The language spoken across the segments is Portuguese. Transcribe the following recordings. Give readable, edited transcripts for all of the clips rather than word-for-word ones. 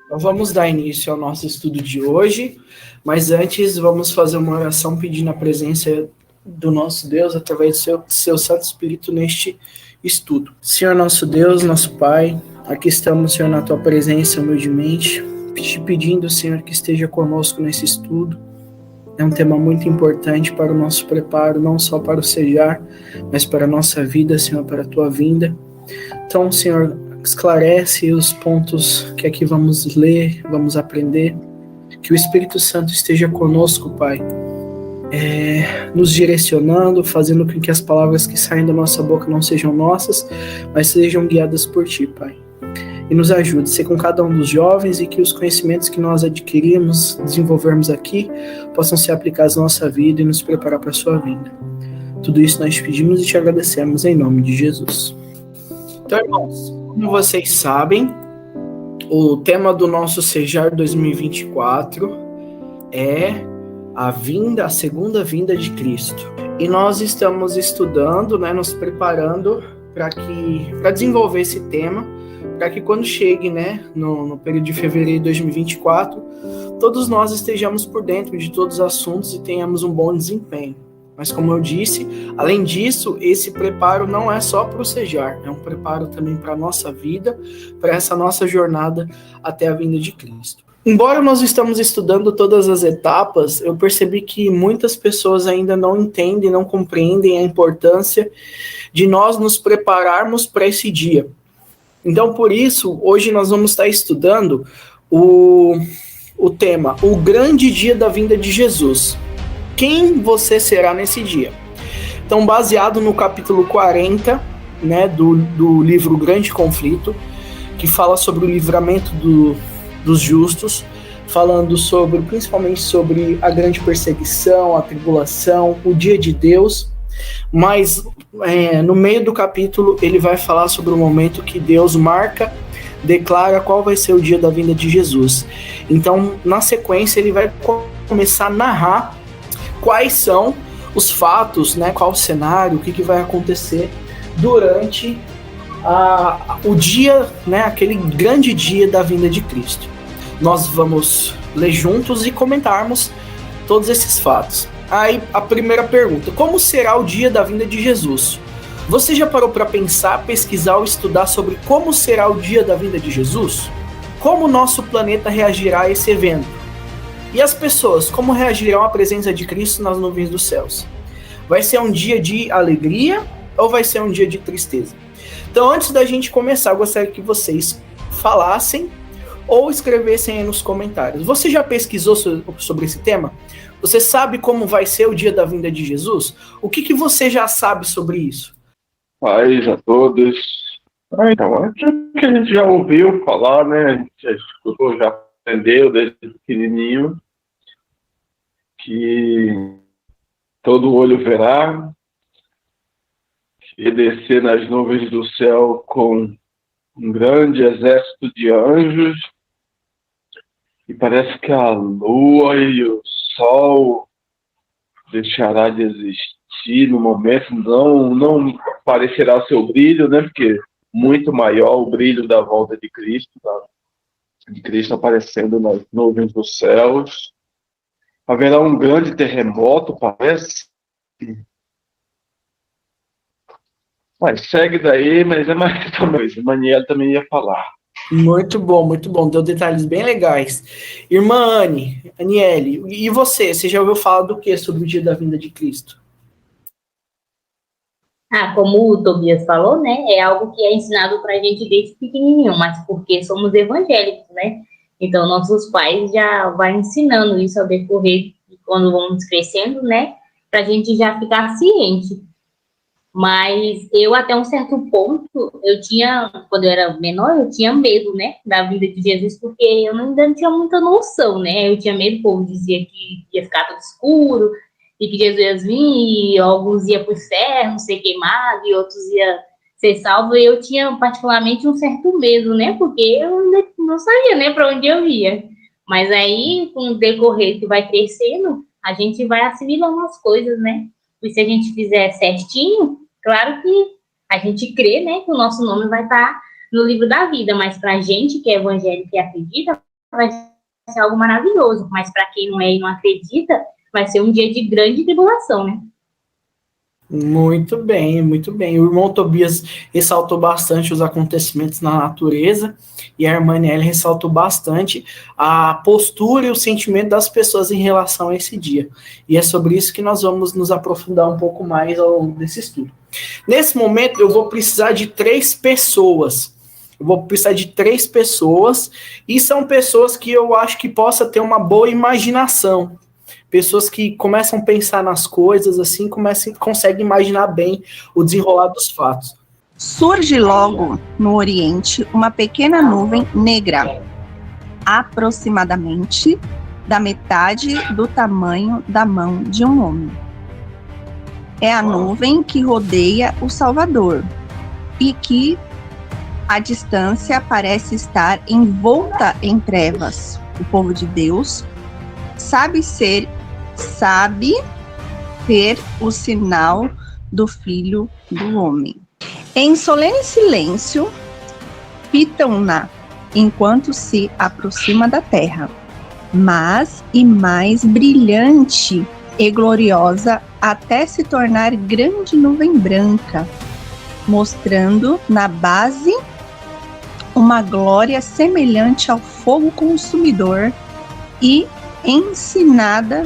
Então, vamos dar início ao nosso estudo de hoje, mas antes vamos fazer uma oração pedindo a presença do nosso Deus através do seu Santo Espírito neste estudo. Senhor nosso Deus, nosso Pai, aqui estamos, Senhor, na Tua presença humildemente, te pedindo, Senhor, que esteja conosco nesse estudo. É um tema muito importante para o nosso preparo, não só para o cejar, mas para a nossa vida, Senhor, para a Tua vinda. Então, Senhor, esclarece os pontos que aqui vamos ler, vamos aprender. Que o Espírito Santo esteja conosco, Pai, nos direcionando, fazendo com que as palavras que saem da nossa boca não sejam nossas, mas sejam guiadas por Ti, Pai. E nos ajude, ser com cada um dos jovens e que os conhecimentos que nós adquirimos, desenvolvermos aqui, possam ser aplicados na nossa vida e nos preparar para a Sua vinda. Tudo isso nós te pedimos e te agradecemos em nome de Jesus. Então, irmãos, como vocês sabem, o tema do nosso Cejar 2024 é a segunda vinda de Cristo. E nós estamos estudando, nos preparando para desenvolver esse tema, para que quando chegue, no período de fevereiro de 2024, todos nós estejamos por dentro de todos os assuntos e tenhamos um bom desempenho. Mas como eu disse, além disso, esse preparo não é só para o cejar, é um preparo também para a nossa vida, para essa nossa jornada até a vinda de Cristo. Embora nós estamos estudando todas as etapas, eu percebi que muitas pessoas ainda não entendem, não compreendem a importância de nós nos prepararmos para esse dia. Então, por isso, hoje nós vamos estar estudando o tema, o grande dia da vinda de Jesus. Quem você será nesse dia? Então, baseado no capítulo 40, do livro Grande Conflito, que fala sobre o livramento dos justos, falando principalmente sobre a grande perseguição, a tribulação, o dia de Deus, mas no meio do capítulo ele vai falar sobre o momento que Deus declara qual vai ser o dia da vinda de Jesus. Então, na sequência, ele vai começar a narrar quais são os fatos, qual o cenário, o que vai acontecer durante o dia, aquele grande dia da vinda de Cristo. Nós vamos ler juntos e comentarmos todos esses fatos. Aí, a primeira pergunta: como será o dia da vinda de Jesus? Você já parou para pensar, pesquisar ou estudar sobre como será o dia da vinda de Jesus? Como o nosso planeta reagirá a esse evento? E as pessoas, como reagirão à presença de Cristo nas nuvens dos céus? Vai ser um dia de alegria ou vai ser um dia de tristeza? Então, antes da gente começar, eu gostaria que vocês falassem ou escrevessem aí nos comentários. Você já pesquisou sobre esse tema? Você sabe como vai ser o dia da vinda de Jesus? O que você já sabe sobre isso? Paz a todos. Então, aquilo que a gente já ouviu falar, a gente já escutou, já aprendeu desde pequenininho, que todo olho verá, que descer nas nuvens do céu com um grande exército de anjos, e parece que a lua e o sol deixará de existir no momento, não aparecerá seu brilho, porque muito maior o brilho da volta de Cristo, de Cristo aparecendo nas nuvens dos céus. Haverá um grande terremoto, parece. Mas segue daí, mas é mais uma coisa. Maniela também ia falar. Muito bom, deu detalhes bem legais. Irmã Aniele, e você já ouviu falar do que sobre o dia da vinda de Cristo? Como o Tobias falou, é algo que é ensinado para a gente desde pequenininho, mas porque somos evangélicos, Então, nossos pais já vão ensinando isso ao decorrer de quando vamos crescendo, para a gente já ficar ciente. Mas eu, até um certo ponto, quando eu era menor, eu tinha medo, da vinda de Jesus, porque eu ainda não tinha muita noção, Eu tinha medo, o povo dizia que ia ficar tudo escuro, e que Jesus ia vir, e alguns iam para o inferno, ser queimado, e outros iam ser salvos. Eu tinha, particularmente, um certo medo, porque eu ainda não sabia, para onde eu ia. Mas aí, com o decorrer que vai crescendo, a gente vai assimilando as coisas, E se a gente fizer certinho, claro que a gente crê, que o nosso nome vai estar no livro da vida, mas para a gente que é evangélico e acredita, vai ser algo maravilhoso, mas para quem não é e não acredita, vai ser um dia de grande tribulação, né? Muito bem, muito bem. O irmão Tobias ressaltou bastante os acontecimentos na natureza e a irmã Nelly ressaltou bastante a postura e o sentimento das pessoas em relação a esse dia. E é sobre isso que nós vamos nos aprofundar um pouco mais ao longo desse estudo. Nesse momento, eu vou precisar de 3 pessoas. E são pessoas que eu acho que possa ter uma boa imaginação. Pessoas que começam a pensar nas coisas, assim, conseguem imaginar bem o desenrolar dos fatos. Surge logo no Oriente uma pequena nuvem negra, aproximadamente da metade do tamanho da mão de um homem. É a nuvem que rodeia o Salvador e que, à distância, parece estar envolta em trevas. O povo de Deus sabe ter o sinal do Filho do Homem. Em solene silêncio, fitam-na enquanto se aproxima da terra, mas e mais brilhante e gloriosa até se tornar grande nuvem branca, mostrando na base uma glória semelhante ao fogo consumidor e ensinada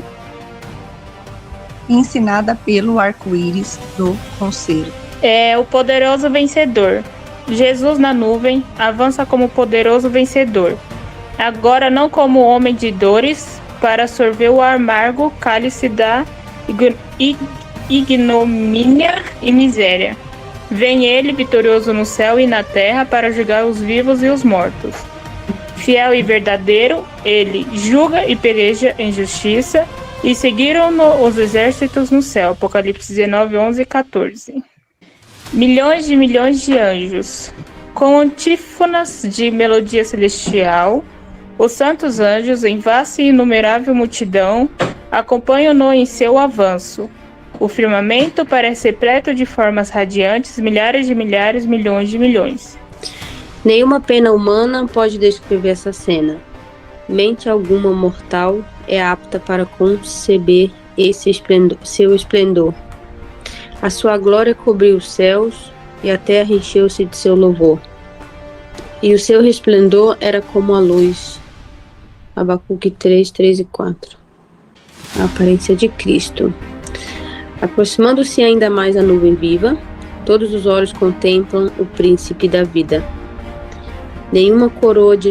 pelo arco-íris do conselho. É o poderoso vencedor. Jesus na nuvem avança como poderoso vencedor. Agora não como homem de dores, para sorver o amargo cálice da ignomínia e miséria. Vem ele vitorioso no céu e na terra para julgar os vivos e os mortos. Fiel e verdadeiro, ele julga e peleja em justiça, e seguiram-no os exércitos no céu. Apocalipse 19, 11 e 14. Milhões de anjos. Com antífonas de melodia celestial, os santos anjos, em vasta e inumerável multidão, acompanham-no em seu avanço. O firmamento parece repleto de formas radiantes, milhares de milhares, milhões de milhões. Nenhuma pena humana pode descrever essa cena. Mente alguma mortal é apta para conceber seu esplendor. A sua glória cobriu os céus e a terra encheu-se de seu louvor. E o seu resplendor era como a luz. Abacuque 3, 3 e 4. A aparência de Cristo. Aproximando-se ainda mais a nuvem viva, todos os olhos contemplam o príncipe da vida. Nenhuma coroa de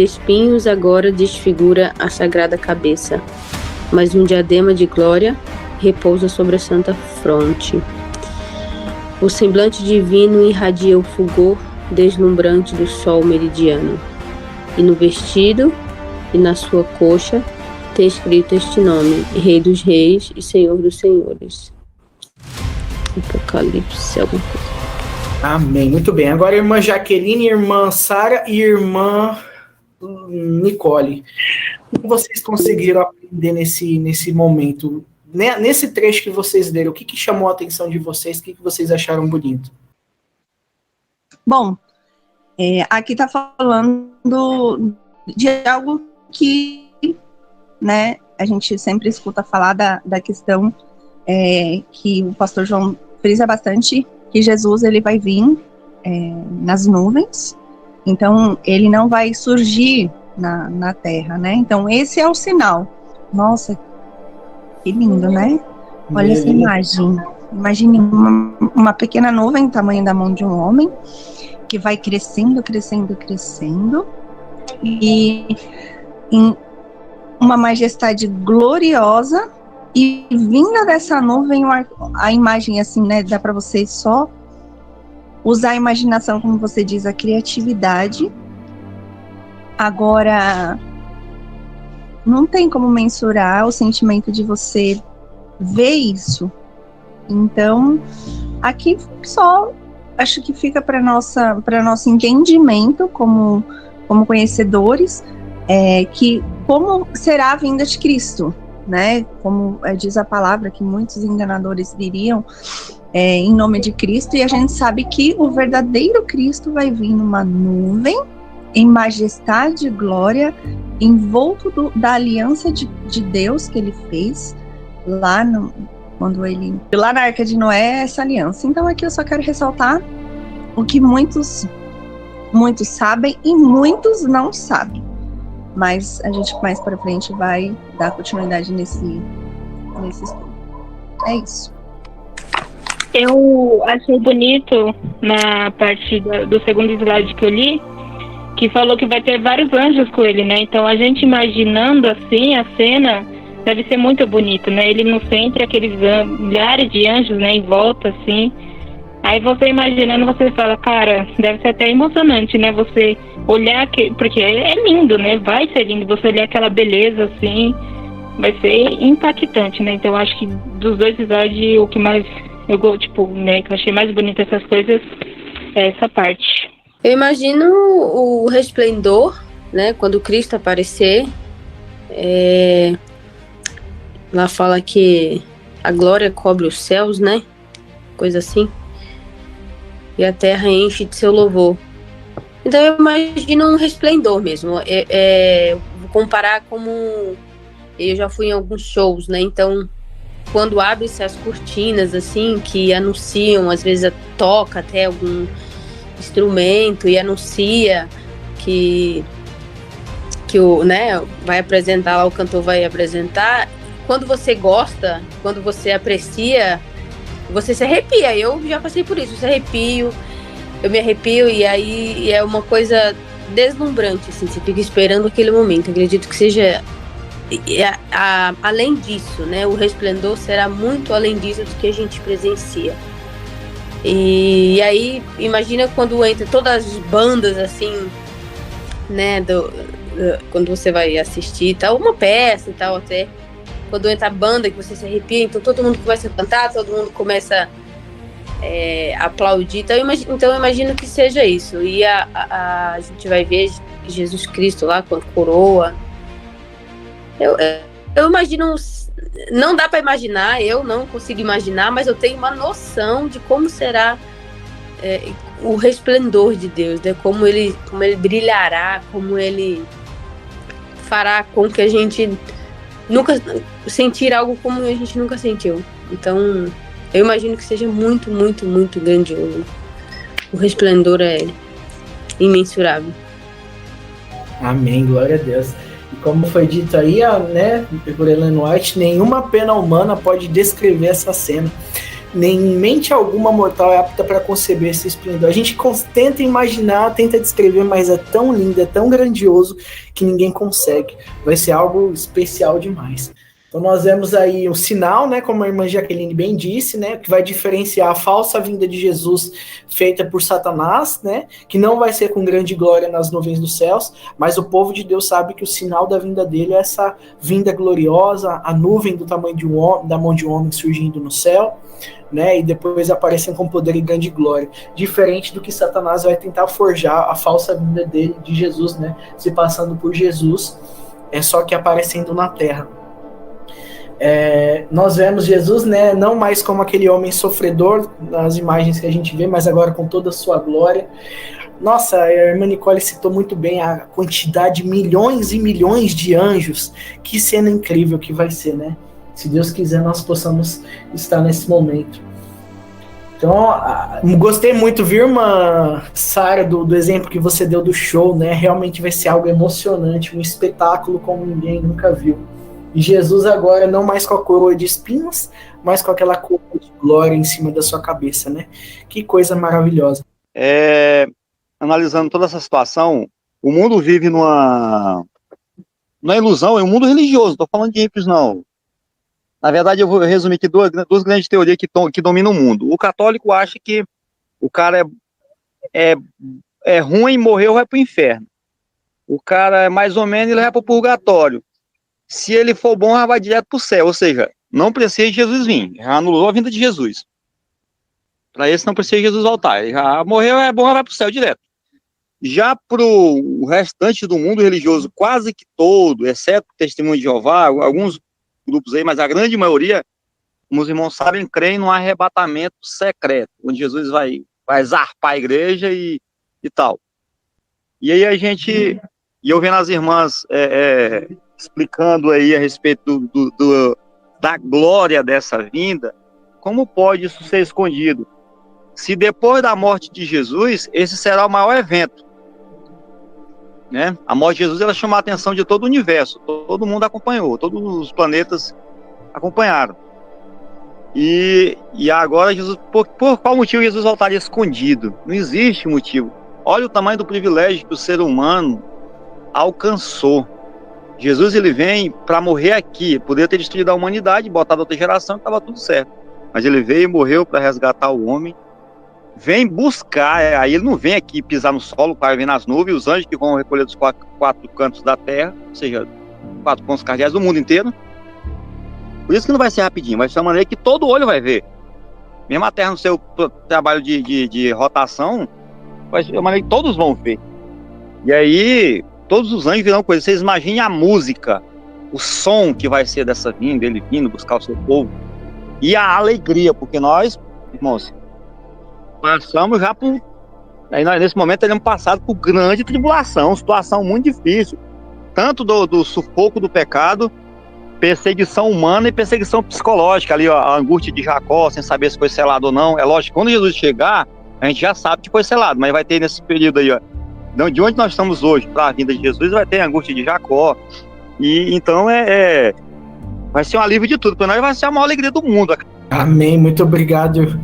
espinhos agora desfigura a sagrada cabeça, mas um diadema de glória repousa sobre a santa fronte. O semblante divino irradia o fulgor deslumbrante do sol meridiano, e no vestido e na sua coxa tem escrito este nome: Rei dos Reis e Senhor dos Senhores. Apocalipse, alguma coisa. Amém, muito bem. Agora irmã Jaqueline, irmã Sara e irmã Nicole. O que vocês conseguiram aprender nesse momento? Nesse trecho que vocês leram, o que chamou a atenção de vocês? O que vocês acharam bonito? Bom, aqui está falando de algo que, né, a gente sempre escuta falar da questão que o pastor João frisa bastante, que Jesus ele vai vir nas nuvens, então ele não vai surgir na terra, né? Então esse é o sinal. Nossa, que lindo, né? Olha essa imagem. Imagine uma pequena nuvem, tamanho da mão de um homem, que vai crescendo, crescendo, crescendo, e em uma majestade gloriosa. E vinda dessa nuvem, a imagem assim, né, dá para você só usar a imaginação, como você diz, a criatividade. Agora, não tem como mensurar o sentimento de você ver isso. Então, aqui só acho que fica para nosso entendimento como conhecedores, que como será a vinda de Cristo, né? Como diz a palavra, que muitos enganadores viriam em nome de Cristo, e a gente sabe que o verdadeiro Cristo vai vir numa nuvem em majestade e glória, envolto da aliança de Deus que ele fez lá lá na Arca de Noé, essa aliança. Então aqui eu só quero ressaltar o que muitos sabem e muitos não sabem. Mas a gente mais para frente vai dar continuidade nesse estudo. É isso. Eu achei bonito na parte do segundo slide que eu li, que falou que vai ter vários anjos com ele, né? Então a gente imaginando assim a cena deve ser muito bonito, né? Ele no centro, aqueles milhares de anjos, né, em volta, assim. Aí você imaginando, você fala, cara, deve ser até emocionante, né? Você olhar, porque é lindo, né? Vai ser lindo, você olhar aquela beleza, assim, vai ser impactante, né? Então eu acho que dos dois slide, o que mais né, que eu achei mais bonito essas coisas é essa parte. Eu imagino o resplendor, né? Quando Cristo aparecer, lá fala que a glória cobre os céus, né? Coisa assim. E a terra enche de seu louvor. Então eu imagino um resplendor mesmo. Vou comparar como... Eu já fui em alguns shows, né? Então, quando abre-se as cortinas, assim, que anunciam, às vezes toca até algum instrumento e anuncia que vai apresentar lá, o cantor vai apresentar. Quando você gosta, quando você aprecia, você se arrepia. Eu já passei por isso, eu me arrepio, e aí é uma coisa deslumbrante, assim, você fica esperando aquele momento. Acredito que seja além disso, né? O resplendor será muito além disso do que a gente presencia. E aí, imagina quando entra todas as bandas, assim, né? Quando você vai assistir tal, uma peça e tal, até. Quando entra a banda, que você se arrepia, então todo mundo começa a cantar, todo mundo começa a aplaudir. Então eu imagino que seja isso. E a gente vai ver Jesus Cristo lá com a coroa. Eu imagino, não dá para imaginar, eu não consigo imaginar, mas eu tenho uma noção de como será o resplendor de Deus, né? Como ele brilhará, como ele fará com que a gente nunca sentir algo como a gente nunca sentiu. Então, eu imagino que seja muito, muito, muito grandioso. O resplendor é imensurável. Amém, glória a Deus. E como foi dito aí, né, por Ellen White, nenhuma pena humana pode descrever essa cena. Nem mente alguma mortal é apta para conceber esse esplendor. A gente tenta imaginar, tenta descrever, mas é tão lindo, é tão grandioso que ninguém consegue. Vai ser algo especial demais. Então nós vemos aí um sinal, né, como a irmã Jaqueline bem disse, né, que vai diferenciar a falsa vinda de Jesus feita por Satanás, né, que não vai ser com grande glória nas nuvens dos céus, mas o povo de Deus sabe que o sinal da vinda dele é essa vinda gloriosa, a nuvem do tamanho da mão de um homem surgindo no céu, né, e depois aparecendo com poder e grande glória, diferente do que Satanás vai tentar forjar a falsa vinda dele, de Jesus, né, se passando por Jesus, só que aparecendo na terra. Nós vemos Jesus, né, não mais como aquele homem sofredor nas imagens que a gente vê, mas agora com toda a sua glória. Nossa, a irmã Nicole citou muito bem a quantidade de milhões e milhões de anjos. Que cena incrível que vai ser, né? Se Deus quiser, nós possamos estar nesse momento. Então, gostei muito, viu, irmã Sara, do exemplo que você deu do show, né? Realmente vai ser algo emocionante, um espetáculo como ninguém nunca viu. E Jesus agora não mais com a coroa de espinhos, mas com aquela coroa de glória em cima da sua cabeça, né? Que coisa maravilhosa. Analisando toda essa situação, o mundo vive numa ilusão, é um mundo religioso, não estou falando de ímpios, não. Na verdade, eu vou resumir aqui duas grandes teorias que dominam o mundo. O católico acha que o cara é ruim, morreu, vai para o inferno. O cara é mais ou menos, ele vai para o purgatório. Se ele for bom, já vai direto para o céu, ou seja, não precisa de Jesus vir, já anulou a vinda de Jesus. Para esse não precisa de Jesus voltar, ele já morreu, é bom, já vai para o céu direto. Já para o restante do mundo religioso, quase que todo, exceto o Testemunho de Jeová, alguns grupos aí, mas a grande maioria, como os irmãos sabem, creem num arrebatamento secreto, onde Jesus vai zarpar a igreja e tal. E aí e eu vendo as irmãs explicando aí a respeito da glória dessa vinda, como pode isso ser escondido? Se depois da morte de Jesus, esse será o maior evento, né? A morte de Jesus, ela chamou a atenção de todo o universo, todo mundo acompanhou, todos os planetas acompanharam. E agora Jesus, por qual motivo Jesus voltaria escondido? Não existe motivo. Olha o tamanho do privilégio que o ser humano alcançou. Jesus, ele vem para morrer aqui, poderia ter destruído a humanidade, botado outra geração, que estava tudo certo. Mas ele veio e morreu para resgatar o homem. Vem buscar, aí ele não vem aqui pisar no solo, para vir nas nuvens, os anjos que vão recolher dos quatro cantos da terra, ou seja, 4 pontos cardeais do mundo inteiro. Por isso que não vai ser rapidinho, vai ser uma maneira que todo olho vai ver. Mesmo a terra no seu trabalho de rotação, vai ser uma maneira que todos vão ver. E aí, todos os anjos virão coisas. Vocês imaginem a música, o som que vai ser dessa vinda, ele vindo buscar o seu povo. E a alegria, porque nós, irmãos, passamos já por... Aí nós, nesse momento, teremos passado por grande tribulação, situação muito difícil. Tanto do sufoco do pecado, perseguição humana e perseguição psicológica. Ali, ó, a angústia de Jacó, sem saber se foi selado ou não. É lógico, quando Jesus chegar, a gente já sabe que foi selado, mas vai ter nesse período aí, ó. De onde nós estamos hoje para a vinda de Jesus, vai ter a angústia de Jacó. E então vai ser um alívio de tudo. Para nós vai ser a maior alegria do mundo. Amém, muito obrigado,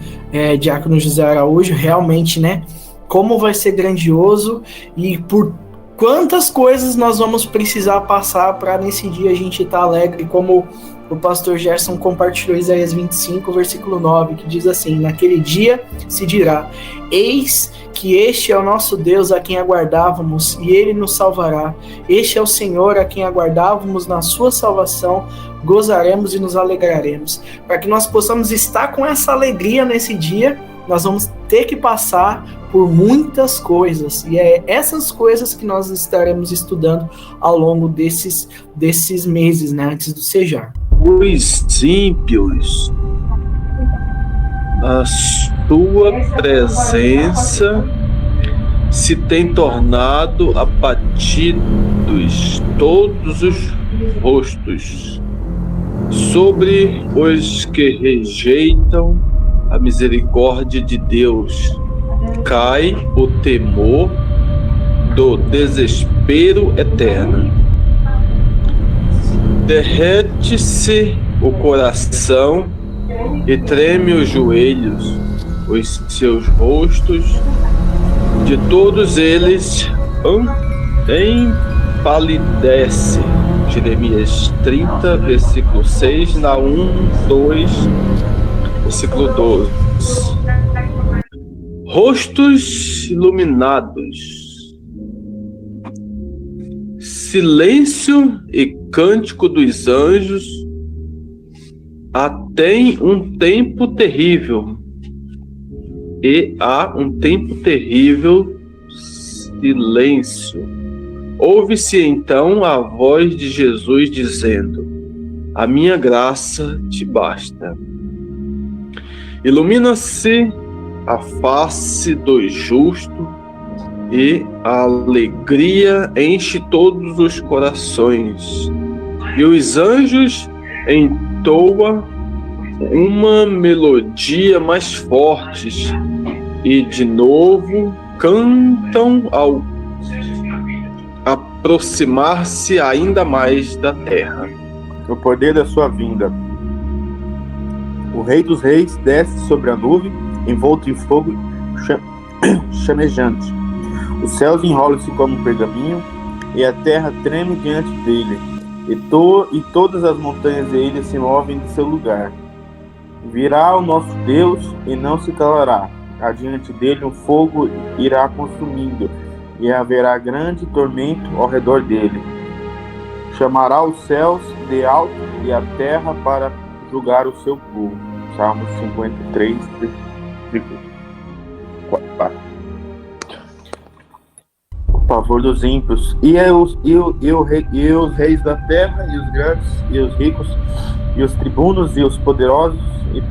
Diácono José Araújo. Realmente, né? Como vai ser grandioso e por quantas coisas nós vamos precisar passar para nesse dia a gente estar alegre, como o pastor Gerson compartilhou Isaías 25, versículo 9, que diz assim: naquele dia se dirá, eis que este é o nosso Deus a quem aguardávamos, e ele nos salvará. Este é o Senhor a quem aguardávamos, na sua salvação gozaremos e nos alegraremos. Para que nós possamos estar com essa alegria nesse dia, nós vamos ter que passar por muitas coisas, e é essas coisas que nós estaremos estudando ao longo desses meses, né, antes do Sejar. Os ímpios, a sua presença se tem tornado abatidos todos os rostos. Sobre os que rejeitam a misericórdia de Deus cai o temor do desespero eterno. Derrete-se o coração e treme os joelhos, os seus rostos de todos eles empalidece. Jeremias 30, versículo 6, Naum 2, versículo 12. Rostos iluminados, silêncio e cântico dos anjos, tem um tempo terrível, e há um tempo terrível silêncio. Ouve-se então a voz de Jesus dizendo: a minha graça te basta. Ilumina-se a face do justo e a alegria enche todos os corações. E os anjos entoam uma melodia mais forte e de novo cantam ao aproximar-se ainda mais da terra. O poder da sua vinda. O Rei dos Reis desce sobre a nuvem, envolto em fogo chamejante. Os céus enrolam-se como um pergaminho, e a terra treme diante dele, e todas as montanhas e ilhas se movem de seu lugar. Virá o nosso Deus e não se calará. Adiante dele um fogo irá consumindo, e haverá grande tormento ao redor dele. Chamará os céus de alto e a terra para julgar o seu povo. Salmo 53, versículo 4. O pavor dos ímpios. E os reis da terra, e os grandes, e os ricos, e os tribunos, e os poderosos, e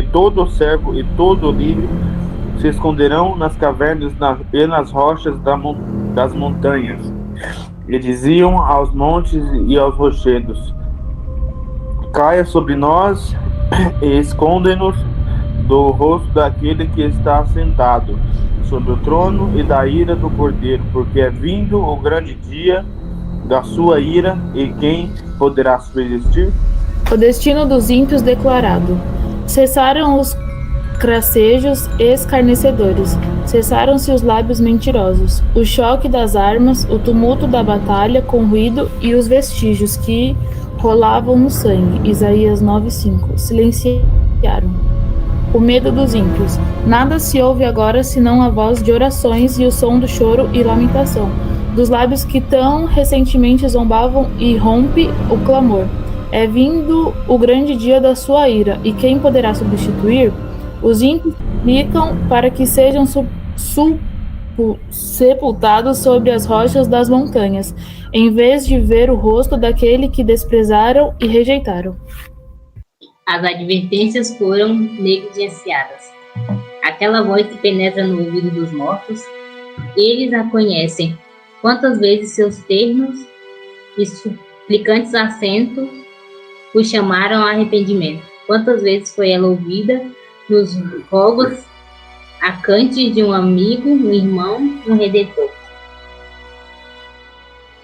todo o servo, e todo o livre, se esconderão nas cavernas e nas rochas das montanhas. E diziam aos montes e aos rochedos: caia sobre nós e esconde-nos do rosto daquele que está sentado sobre o trono e da ira do Cordeiro, porque é vindo o grande dia da sua ira, e quem poderá subsistir? O destino dos ímpios declarado. Cessaram os cracejos escarnecedores, cessaram-se os lábios mentirosos, o choque das armas, o tumulto da batalha com ruído e os vestígios que rolavam no sangue. Isaías 9:5. Silenciaram. O medo dos ímpios. Nada se ouve agora senão a voz de orações e o som do choro e lamentação, dos lábios que tão recentemente zombavam, e rompe o clamor. É vindo o grande dia da sua ira, e quem poderá substituir? Os ímpios ficam para que sejam sepultados sobre as rochas das montanhas, em vez de ver o rosto daquele que desprezaram e rejeitaram. As advertências foram negligenciadas. Aquela voz que penetra no ouvido dos mortos, eles a conhecem. Quantas vezes seus ternos e suplicantes acentos o chamaram a arrependimento? Quantas vezes foi ela ouvida nos rogos acantes de um amigo, um irmão, um redentor?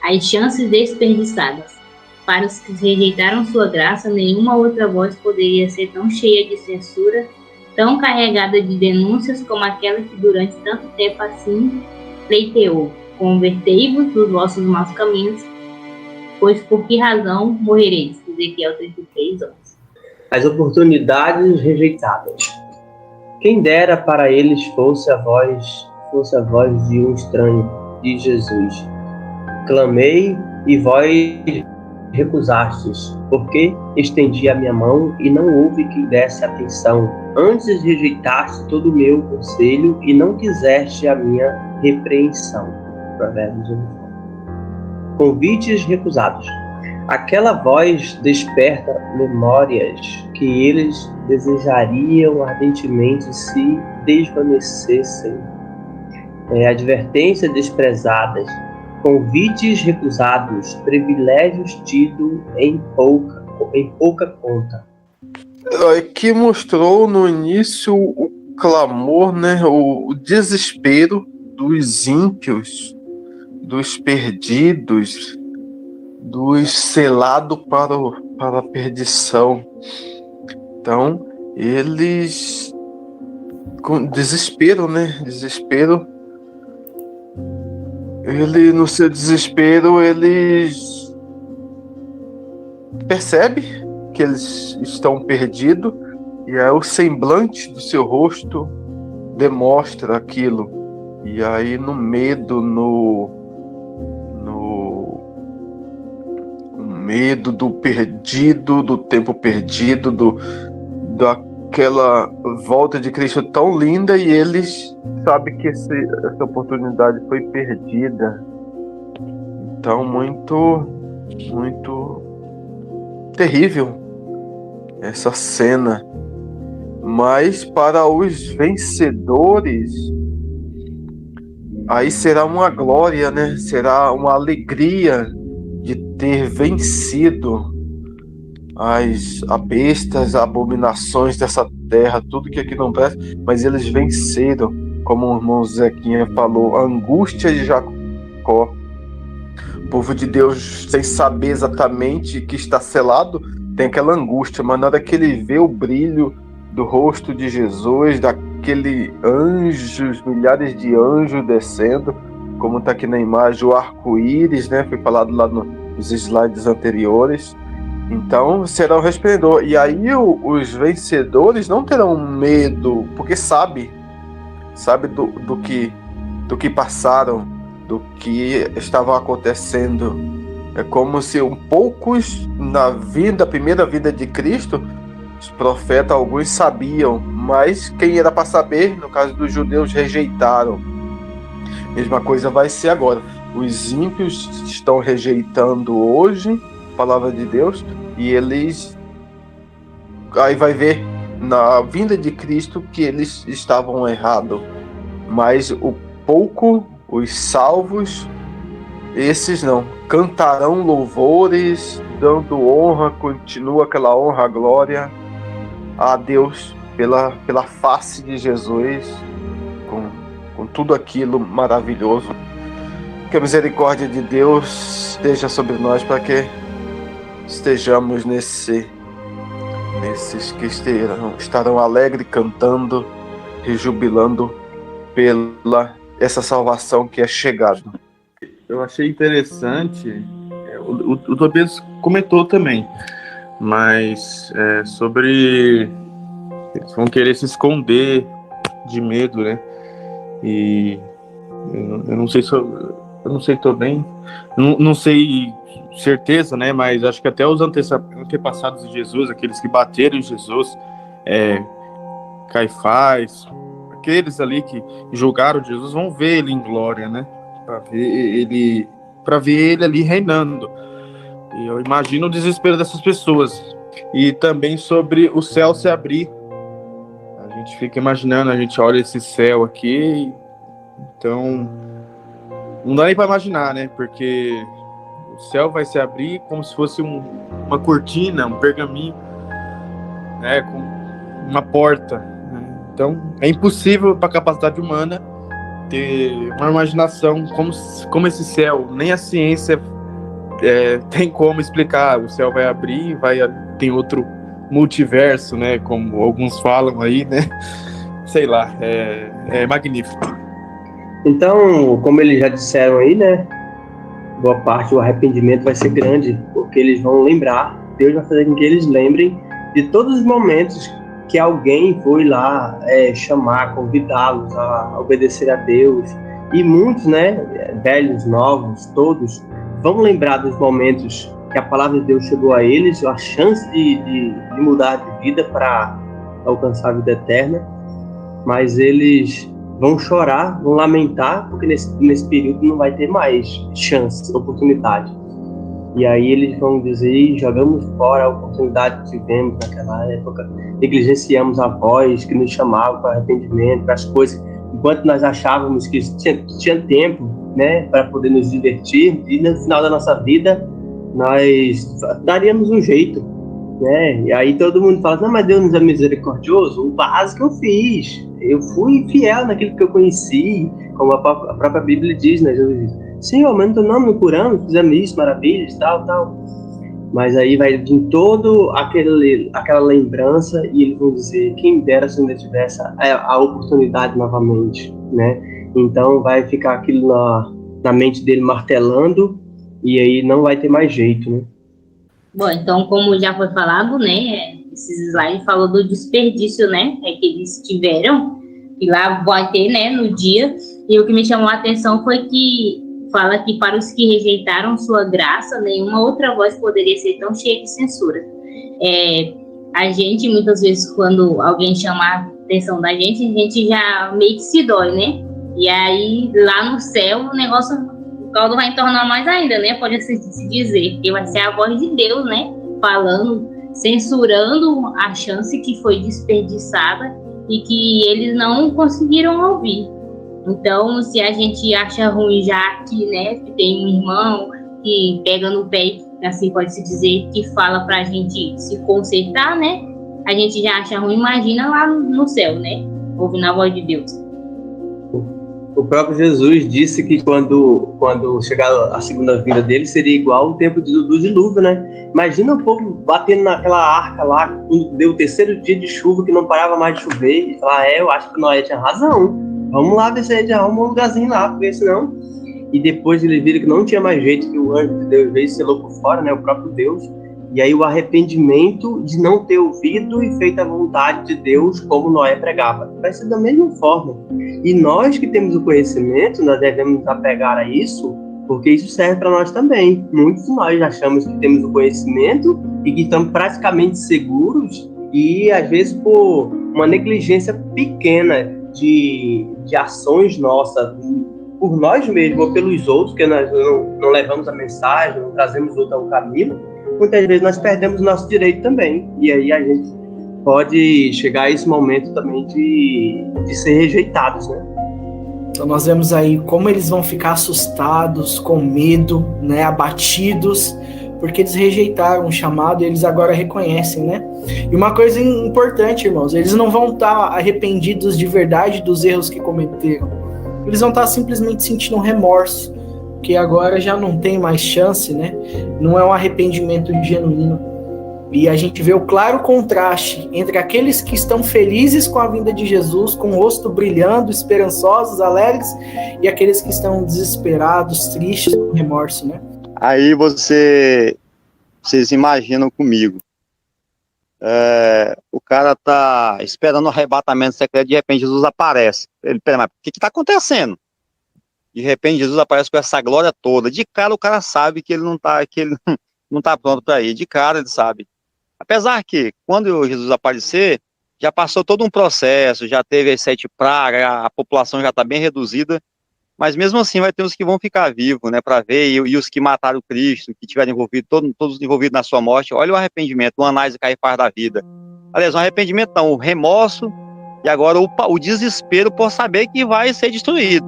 As chances desperdiçadas. Para os que rejeitaram sua graça, nenhuma outra voz poderia ser tão cheia de censura, tão carregada de denúncias como aquela que durante tanto tempo assim pleiteou: convertei-vos dos vossos maus caminhos, pois por que razão morrereis? Ezequiel 33:11. As oportunidades rejeitadas. Quem dera para eles fosse a voz de um estranho, diz Jesus. Clamei e vós recusastes, porque estendi a minha mão e não houve quem desse atenção. Antes rejeitaste todo o meu conselho e não quiseste a minha repreensão. Provérbios 1. Convites recusados. Aquela voz desperta memórias que eles desejariam ardentemente se desvanecessem. Advertências desprezadas. Convites recusados, privilégios tidos em pouca conta. Aqui mostrou no início o clamor, né, o desespero dos ímpios, dos perdidos, dos selados para a perdição. Então, eles com desespero, né? Desespero. No seu desespero, eles percebem que eles estão perdidos, e aí o semblante do seu rosto demonstra aquilo. E aí no medo, no medo do perdido, do tempo perdido, daquela volta de Cristo tão linda, e eles sabem que essa oportunidade foi perdida. Então, muito, muito terrível essa cena. Mas para os vencedores, aí será uma glória, né? Será uma alegria de ter vencido as bestas, as abominações dessa terra, tudo que aqui não presta, mas eles venceram, como o irmão Zequinha falou, a angústia de Jacó. O povo de Deus, sem saber exatamente que está selado, tem aquela angústia, mas na hora que ele vê o brilho do rosto de Jesus, daquele anjos, milhares de anjos descendo, como está aqui na imagem, o arco-íris, né? Foi falado lá nos slides anteriores. Então será um resplendor. E aí os vencedores não terão medo, porque sabe do que passaram, do que estava acontecendo. É como se poucos na primeira vinda de Cristo, os profetas, alguns sabiam, mas quem era para saber, no caso dos judeus, rejeitaram. Mesma coisa vai ser agora. Os ímpios estão rejeitando hoje a palavra de Deus, e eles aí vai ver na vinda de Cristo que eles estavam errados. Mas os salvos, esses não, cantarão louvores, dando honra, continua aquela honra, glória a Deus pela face de Jesus, com tudo aquilo maravilhoso. Que a misericórdia de Deus esteja sobre nós para que estejamos nesses que estarão alegres, cantando, rejubilando pela essa salvação que é chegada. Eu achei interessante, o Tobias comentou também, mas sobre eles vão querer se esconder de medo, né? E eu não sei também, não sei certeza, né? Mas acho que até os antepassados de Jesus, aqueles que bateram em Jesus, Caifás, aqueles ali que julgaram Jesus, vão ver ele em glória, né? Para ver ele ali reinando. E eu imagino o desespero dessas pessoas. E também sobre o céu se abrir. A gente fica imaginando, a gente olha esse céu aqui, então não dá nem para imaginar, né? Porque o céu vai se abrir como se fosse uma cortina, um pergaminho, né? Com uma porta, né? Então é impossível para a capacidade humana ter uma imaginação como esse céu. Nem a ciência tem como explicar. O céu vai abrir, tem outro multiverso, né? Como alguns falam aí, né? Sei lá, é magnífico. Então, como eles já disseram aí, né? Boa parte do arrependimento vai ser grande, porque eles vão lembrar, Deus vai fazer com que eles lembrem de todos os momentos que alguém foi lá chamar, convidá-los a obedecer a Deus. E muitos, né, velhos, novos, todos, vão lembrar dos momentos que a palavra de Deus chegou a eles, a chance de mudar de vida para alcançar a vida eterna. Mas eles vão chorar, vão lamentar, porque nesse período não vai ter mais chance, oportunidade. E aí eles vão dizer, jogamos fora a oportunidade que tivemos naquela época, negligenciamos a voz que nos chamava para arrependimento, para as coisas, enquanto nós achávamos que tinha tempo, né, para poder nos divertir, e no final da nossa vida nós daríamos um jeito, né? E aí todo mundo fala, não, mas Deus nos é misericordioso. O básico eu fiz, eu fui fiel naquilo que eu conheci, como a própria Bíblia diz, né? Jesus diz, Senhor, mas no teu nome não curamos, fizemos isso, maravilhas, tal. Mas aí vai vir todo aquela lembrança e eles vão dizer, quem dera se ainda tivesse a oportunidade novamente, né? Então vai ficar aquilo na mente dele martelando, e aí não vai ter mais jeito, né? Bom, então, como já foi falado, né, esses slides falou do desperdício, né, que eles tiveram, e lá vai ter, né, no dia, e o que me chamou a atenção foi que fala que para os que rejeitaram sua graça, nenhuma outra voz poderia ser tão cheia de censura. A gente, muitas vezes, quando alguém chama a atenção da gente, a gente já meio que se dói, né, e aí, lá no céu, o caldo vai entornar mais ainda, né? Pode assim se dizer, porque vai ser a voz de Deus, né? Falando, censurando a chance que foi desperdiçada e que eles não conseguiram ouvir. Então, se a gente acha ruim já que, né, que tem um irmão que pega no pé, assim pode-se dizer, que fala pra gente se consertar, né? A gente já acha ruim, imagina lá no céu, né? Ouvindo a voz de Deus. O próprio Jesus disse que quando chegar a segunda vinda dele seria igual o tempo do dilúvio, né? Imagina o povo batendo naquela arca lá, quando deu o terceiro dia de chuva que não parava mais de chover, e falar, eu acho que Noé tinha razão, vamos lá ver se a gente arruma um lugarzinho lá, porque senão... E depois eles viram que não tinha mais jeito, que o anjo de Deus veio e selou por fora, né? O próprio Deus. E aí o arrependimento de não ter ouvido e feito a vontade de Deus como Noé pregava. Vai ser da mesma forma. E nós que temos o conhecimento, nós devemos nos apegar a isso, porque isso serve para nós também. Muitos de nós achamos que temos o conhecimento e que estamos praticamente seguros e, às vezes, por uma negligência pequena de ações nossas, por nós mesmos ou pelos outros, que nós não levamos a mensagem, não trazemos outro ao caminho, muitas vezes nós perdemos o nosso direito também. E aí a gente pode chegar esse momento também de ser rejeitados, né? Então nós vemos aí como eles vão ficar assustados, com medo, né, abatidos, porque eles rejeitaram o chamado e eles agora reconhecem, né? E uma coisa importante, irmãos, eles não vão estar arrependidos de verdade dos erros que cometeram. Eles vão estar simplesmente sentindo um remorso, que agora já não tem mais chance, né? Não é um arrependimento genuíno. E a gente vê o claro contraste entre aqueles que estão felizes com a vinda de Jesus, com o rosto brilhando, esperançosos, alegres, e aqueles que estão desesperados, tristes, com remorso, né? Aí vocês imaginam comigo, o cara tá esperando o arrebatamento secreto, de repente Jesus aparece. Ele, pera, mas o que está acontecendo? De repente Jesus aparece com essa glória toda. De cara o cara sabe que ele não tá pronto para ir. De cara ele sabe. Apesar que quando Jesus aparecer, já passou todo um processo, já teve as 7 pragas, a população já está bem reduzida. Mas mesmo assim vai ter uns que vão ficar vivos, né, para ver, e os que mataram Cristo, que tiveram envolvido, todos envolvidos na sua morte. Olha o arrependimento, o Anás e Caifás da vida. Aliás, um arrependimento não, o remorso e agora o desespero por saber que vai ser destruído.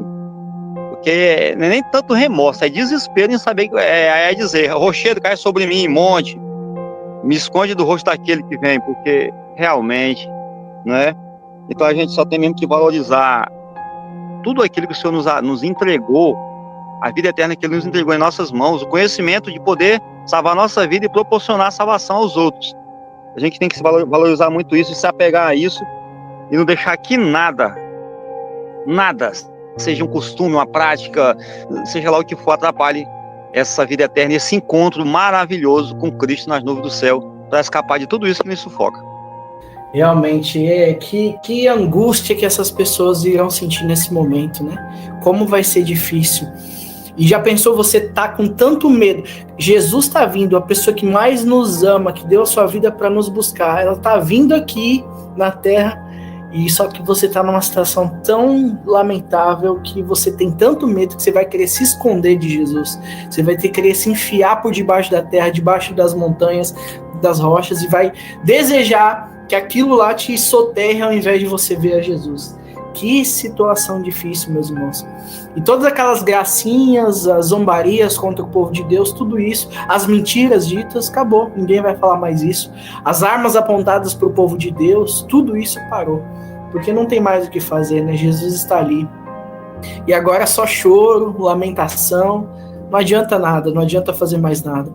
Porque não é nem tanto remorso, é desespero em saber, é dizer, rochedo cai sobre mim, monte, me esconde do rosto daquele que vem, porque realmente, né? Então a gente só tem mesmo que valorizar tudo aquilo que o Senhor nos entregou, a vida eterna que Ele nos entregou em nossas mãos, o conhecimento de poder salvar a nossa vida e proporcionar a salvação aos outros. A gente tem que valorizar muito isso e se apegar a isso e não deixar que nada, seja um costume, uma prática, seja lá o que for, atrapalhe essa vida eterna, esse encontro maravilhoso com Cristo nas nuvens do céu, para escapar de tudo isso que nos sufoca. Realmente, que angústia que essas pessoas irão sentir nesse momento, né? Como vai ser difícil. E já pensou, você tá com tanto medo, Jesus tá vindo, a pessoa que mais nos ama, que deu a sua vida para nos buscar, ela tá vindo aqui na Terra, e só que você tá numa situação tão lamentável, que você tem tanto medo que você vai querer se esconder de Jesus, você vai querer se enfiar por debaixo da terra, debaixo das montanhas, das rochas, e vai desejar que aquilo lá te soterre ao invés de você ver a Jesus. Que situação difícil, meus irmãos. E todas aquelas gracinhas, as zombarias contra o povo de Deus, tudo isso, as mentiras ditas, acabou. Ninguém vai falar mais isso. As armas apontadas para o povo de Deus, tudo isso parou. Porque não tem mais o que fazer, né? Jesus está ali. E agora é só choro, lamentação. Não adianta nada, não adianta fazer mais nada.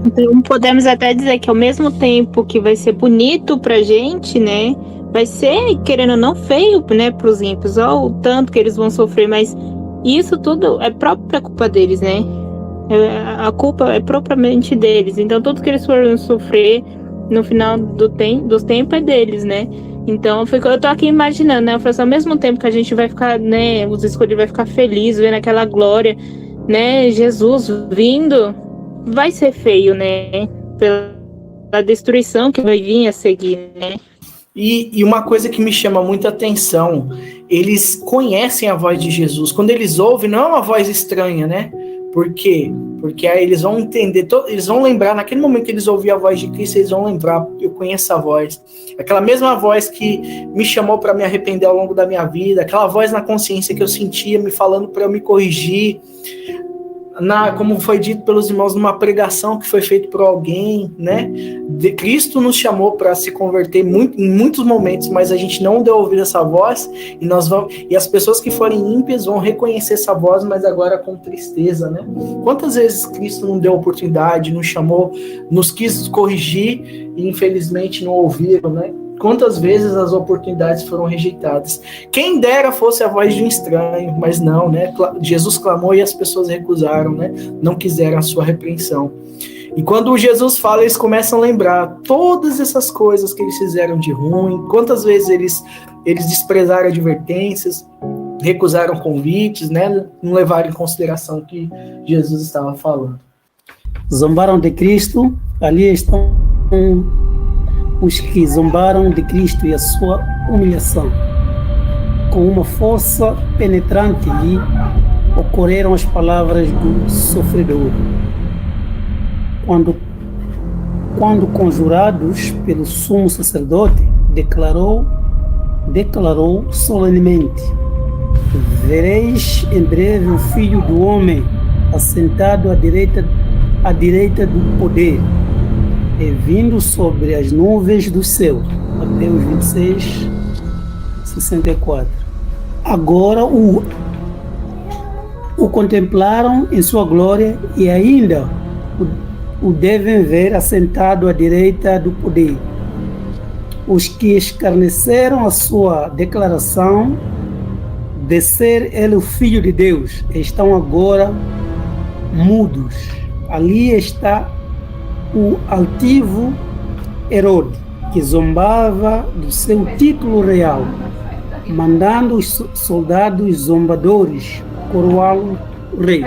Então podemos até dizer que ao mesmo tempo que vai ser bonito pra gente, né, vai ser, querendo ou não, feio, né, pros ímpios, olha o tanto que eles vão sofrer, mas isso tudo é própria culpa deles, né, a culpa é propriamente deles, então tudo que eles foram sofrer no final dos tempos é deles, né. Então eu tô aqui imaginando, né, eu falo assim, ao mesmo tempo que a gente vai ficar, né, os escolhidos vai ficar feliz vendo aquela glória, né, Jesus vindo, vai ser feio, né? Pela destruição que vai vir a seguir, né? E uma coisa que me chama muita atenção, eles conhecem a voz de Jesus. Quando eles ouvem, não é uma voz estranha, né? Por quê? Porque aí eles vão entender, eles vão lembrar, naquele momento que eles ouviram a voz de Cristo, eles vão lembrar, eu conheço a voz. Aquela mesma voz que me chamou para me arrepender ao longo da minha vida, aquela voz na consciência que eu sentia me falando para eu me corrigir, como foi dito pelos irmãos numa pregação que foi feita por alguém, né? Cristo nos chamou para se converter em muitos momentos, mas a gente não deu ouvido a essa voz, e as pessoas que forem ímpias vão reconhecer essa voz, mas agora com tristeza, né? Quantas vezes Cristo não deu oportunidade, nos chamou, nos quis corrigir e infelizmente não ouviram, né? Quantas vezes as oportunidades foram rejeitadas. Quem dera fosse a voz de um estranho, mas não, né? Jesus clamou e as pessoas recusaram, né? Não quiseram a sua repreensão. E quando Jesus fala, eles começam a lembrar todas essas coisas que eles fizeram de ruim, quantas vezes eles desprezaram advertências, recusaram convites, né? Não levaram em consideração o que Jesus estava falando. Zombaram de Cristo, ali estão os que zombaram de Cristo e a sua humilhação. Com uma força penetrante lhe ocorreram as palavras do sofredor. Quando quando conjurados pelo sumo sacerdote, declarou solenemente: vereis em breve o Filho do Homem assentado à direita do poder e vindo sobre as nuvens do céu. Mateus 26, 64. Agora o contemplaram em sua glória e ainda o devem ver assentado à direita do poder. Os que escarneceram a sua declaração de ser ele o Filho de Deus estão agora mudos. Ali está o altivo Herodes, que zombava do seu título real, mandando os soldados zombadores coroá-lo rei.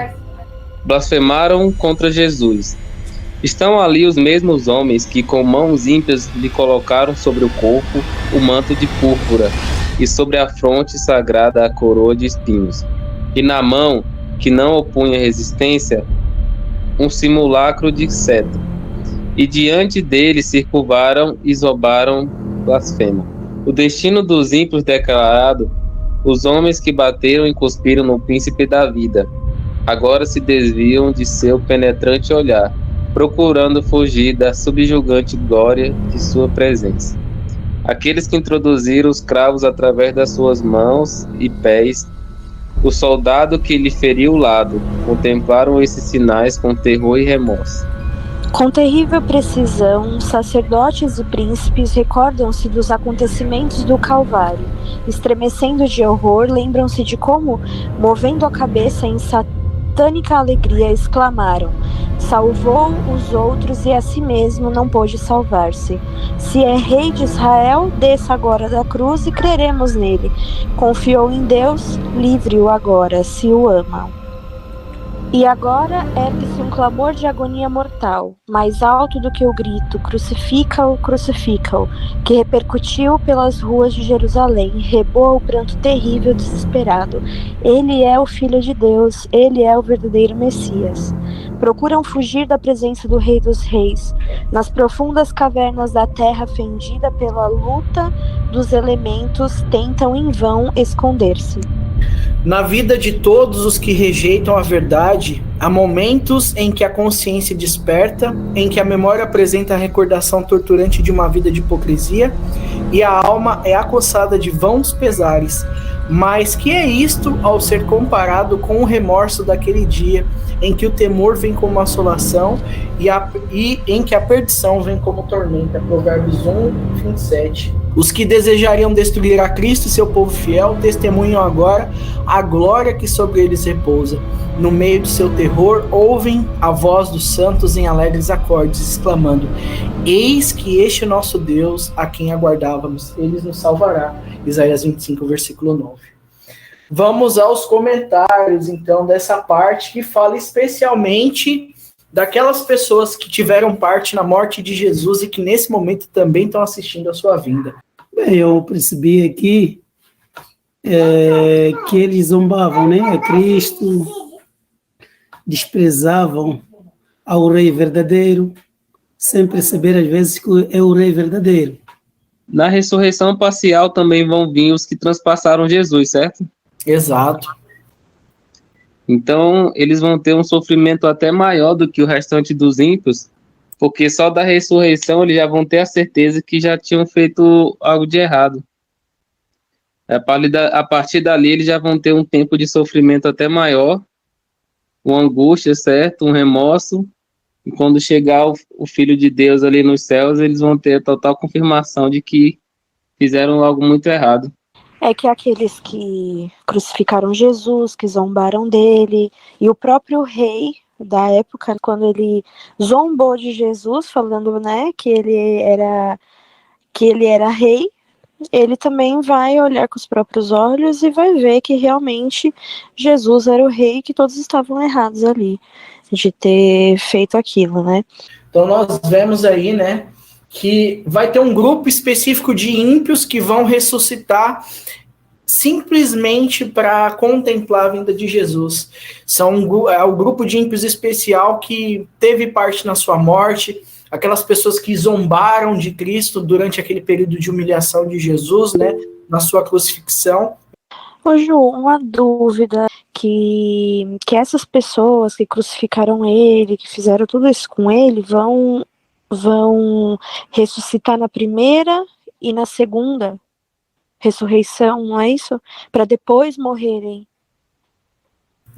Blasfemaram contra Jesus. Estão ali os mesmos homens que com mãos ímpias lhe colocaram sobre o corpo o manto de púrpura e sobre a fronte sagrada a coroa de espinhos, e na mão, que não opunha resistência, um simulacro de cetro. E diante dele se curvaram e zombaram blasfema. O destino dos ímpios declarado, os homens que bateram e cuspiram no príncipe da vida, agora se desviam de seu penetrante olhar, procurando fugir da subjugante glória de sua presença. Aqueles que introduziram os cravos através das suas mãos e pés, o soldado que lhe feriu o lado, contemplaram esses sinais com terror e remorso. Com terrível precisão, sacerdotes e príncipes recordam-se dos acontecimentos do Calvário. Estremecendo de horror, lembram-se de como, movendo a cabeça em satânica alegria, exclamaram: salvou os outros e a si mesmo não pôde salvar-se. Se é rei de Israel, desça agora da cruz e creremos nele. Confiou em Deus, livre-o agora, se o ama. E agora ergue-se um clamor de agonia mortal, mais alto do que o grito: crucifica-o, crucifica-o, que repercutiu pelas ruas de Jerusalém, reboa o pranto terrível desesperado. Ele é o Filho de Deus, ele é o verdadeiro Messias. Procuram fugir da presença do Rei dos Reis. Nas profundas cavernas da terra fendida pela luta dos elementos, tentam em vão esconder-se. Na vida de todos os que rejeitam a verdade, há momentos em que a consciência desperta, em que a memória apresenta a recordação torturante de uma vida de hipocrisia e a alma é acossada de vãos pesares. Mas que é isto ao ser comparado com o remorso daquele dia em que o temor vem como assolação e em que a perdição vem como tormenta. Provérbios 1, 27. Os que desejariam destruir a Cristo e seu povo fiel testemunham agora a glória que sobre eles repousa. No meio do seu terror, ouvem a voz dos santos em alegres acordes, exclamando: eis que este nosso Deus, a quem aguardávamos, ele nos salvará. Isaías 25, versículo 9. Vamos aos comentários, então, dessa parte que fala especialmente daquelas pessoas que tiveram parte na morte de Jesus e que nesse momento também estão assistindo a sua vinda. Bem, eu percebi aqui que eles zombavam, né, a Cristo, desprezavam ao Rei verdadeiro, sem perceber às vezes que é o Rei verdadeiro. Na ressurreição parcial também vão vir os que transpassaram Jesus, certo? Exato. Então, eles vão ter um sofrimento até maior do que o restante dos ímpios, porque só da ressurreição eles já vão ter a certeza que já tinham feito algo de errado. A partir dali, eles já vão ter um tempo de sofrimento até maior, uma angústia, certo? Um remorso. E quando chegar o Filho de Deus ali nos céus, eles vão ter a total confirmação de que fizeram algo muito errado. É que aqueles que crucificaram Jesus, que zombaram dele, e o próprio rei da época, quando ele zombou de Jesus, falando, né, que ele era rei, ele também vai olhar com os próprios olhos e vai ver que realmente Jesus era o rei, que todos estavam errados ali de ter feito aquilo, né? Então nós vemos aí, né, que vai ter um grupo específico de ímpios que vão ressuscitar simplesmente para contemplar a vinda de Jesus. É o grupo de ímpios especial que teve parte na sua morte, aquelas pessoas que zombaram de Cristo durante aquele período de humilhação de Jesus, né, na sua crucifixão. Ô Ju, uma dúvida, que essas pessoas que crucificaram ele, que fizeram tudo isso com ele, vão ressuscitar na primeira e na segunda ressurreição, não é isso? Para depois morrerem.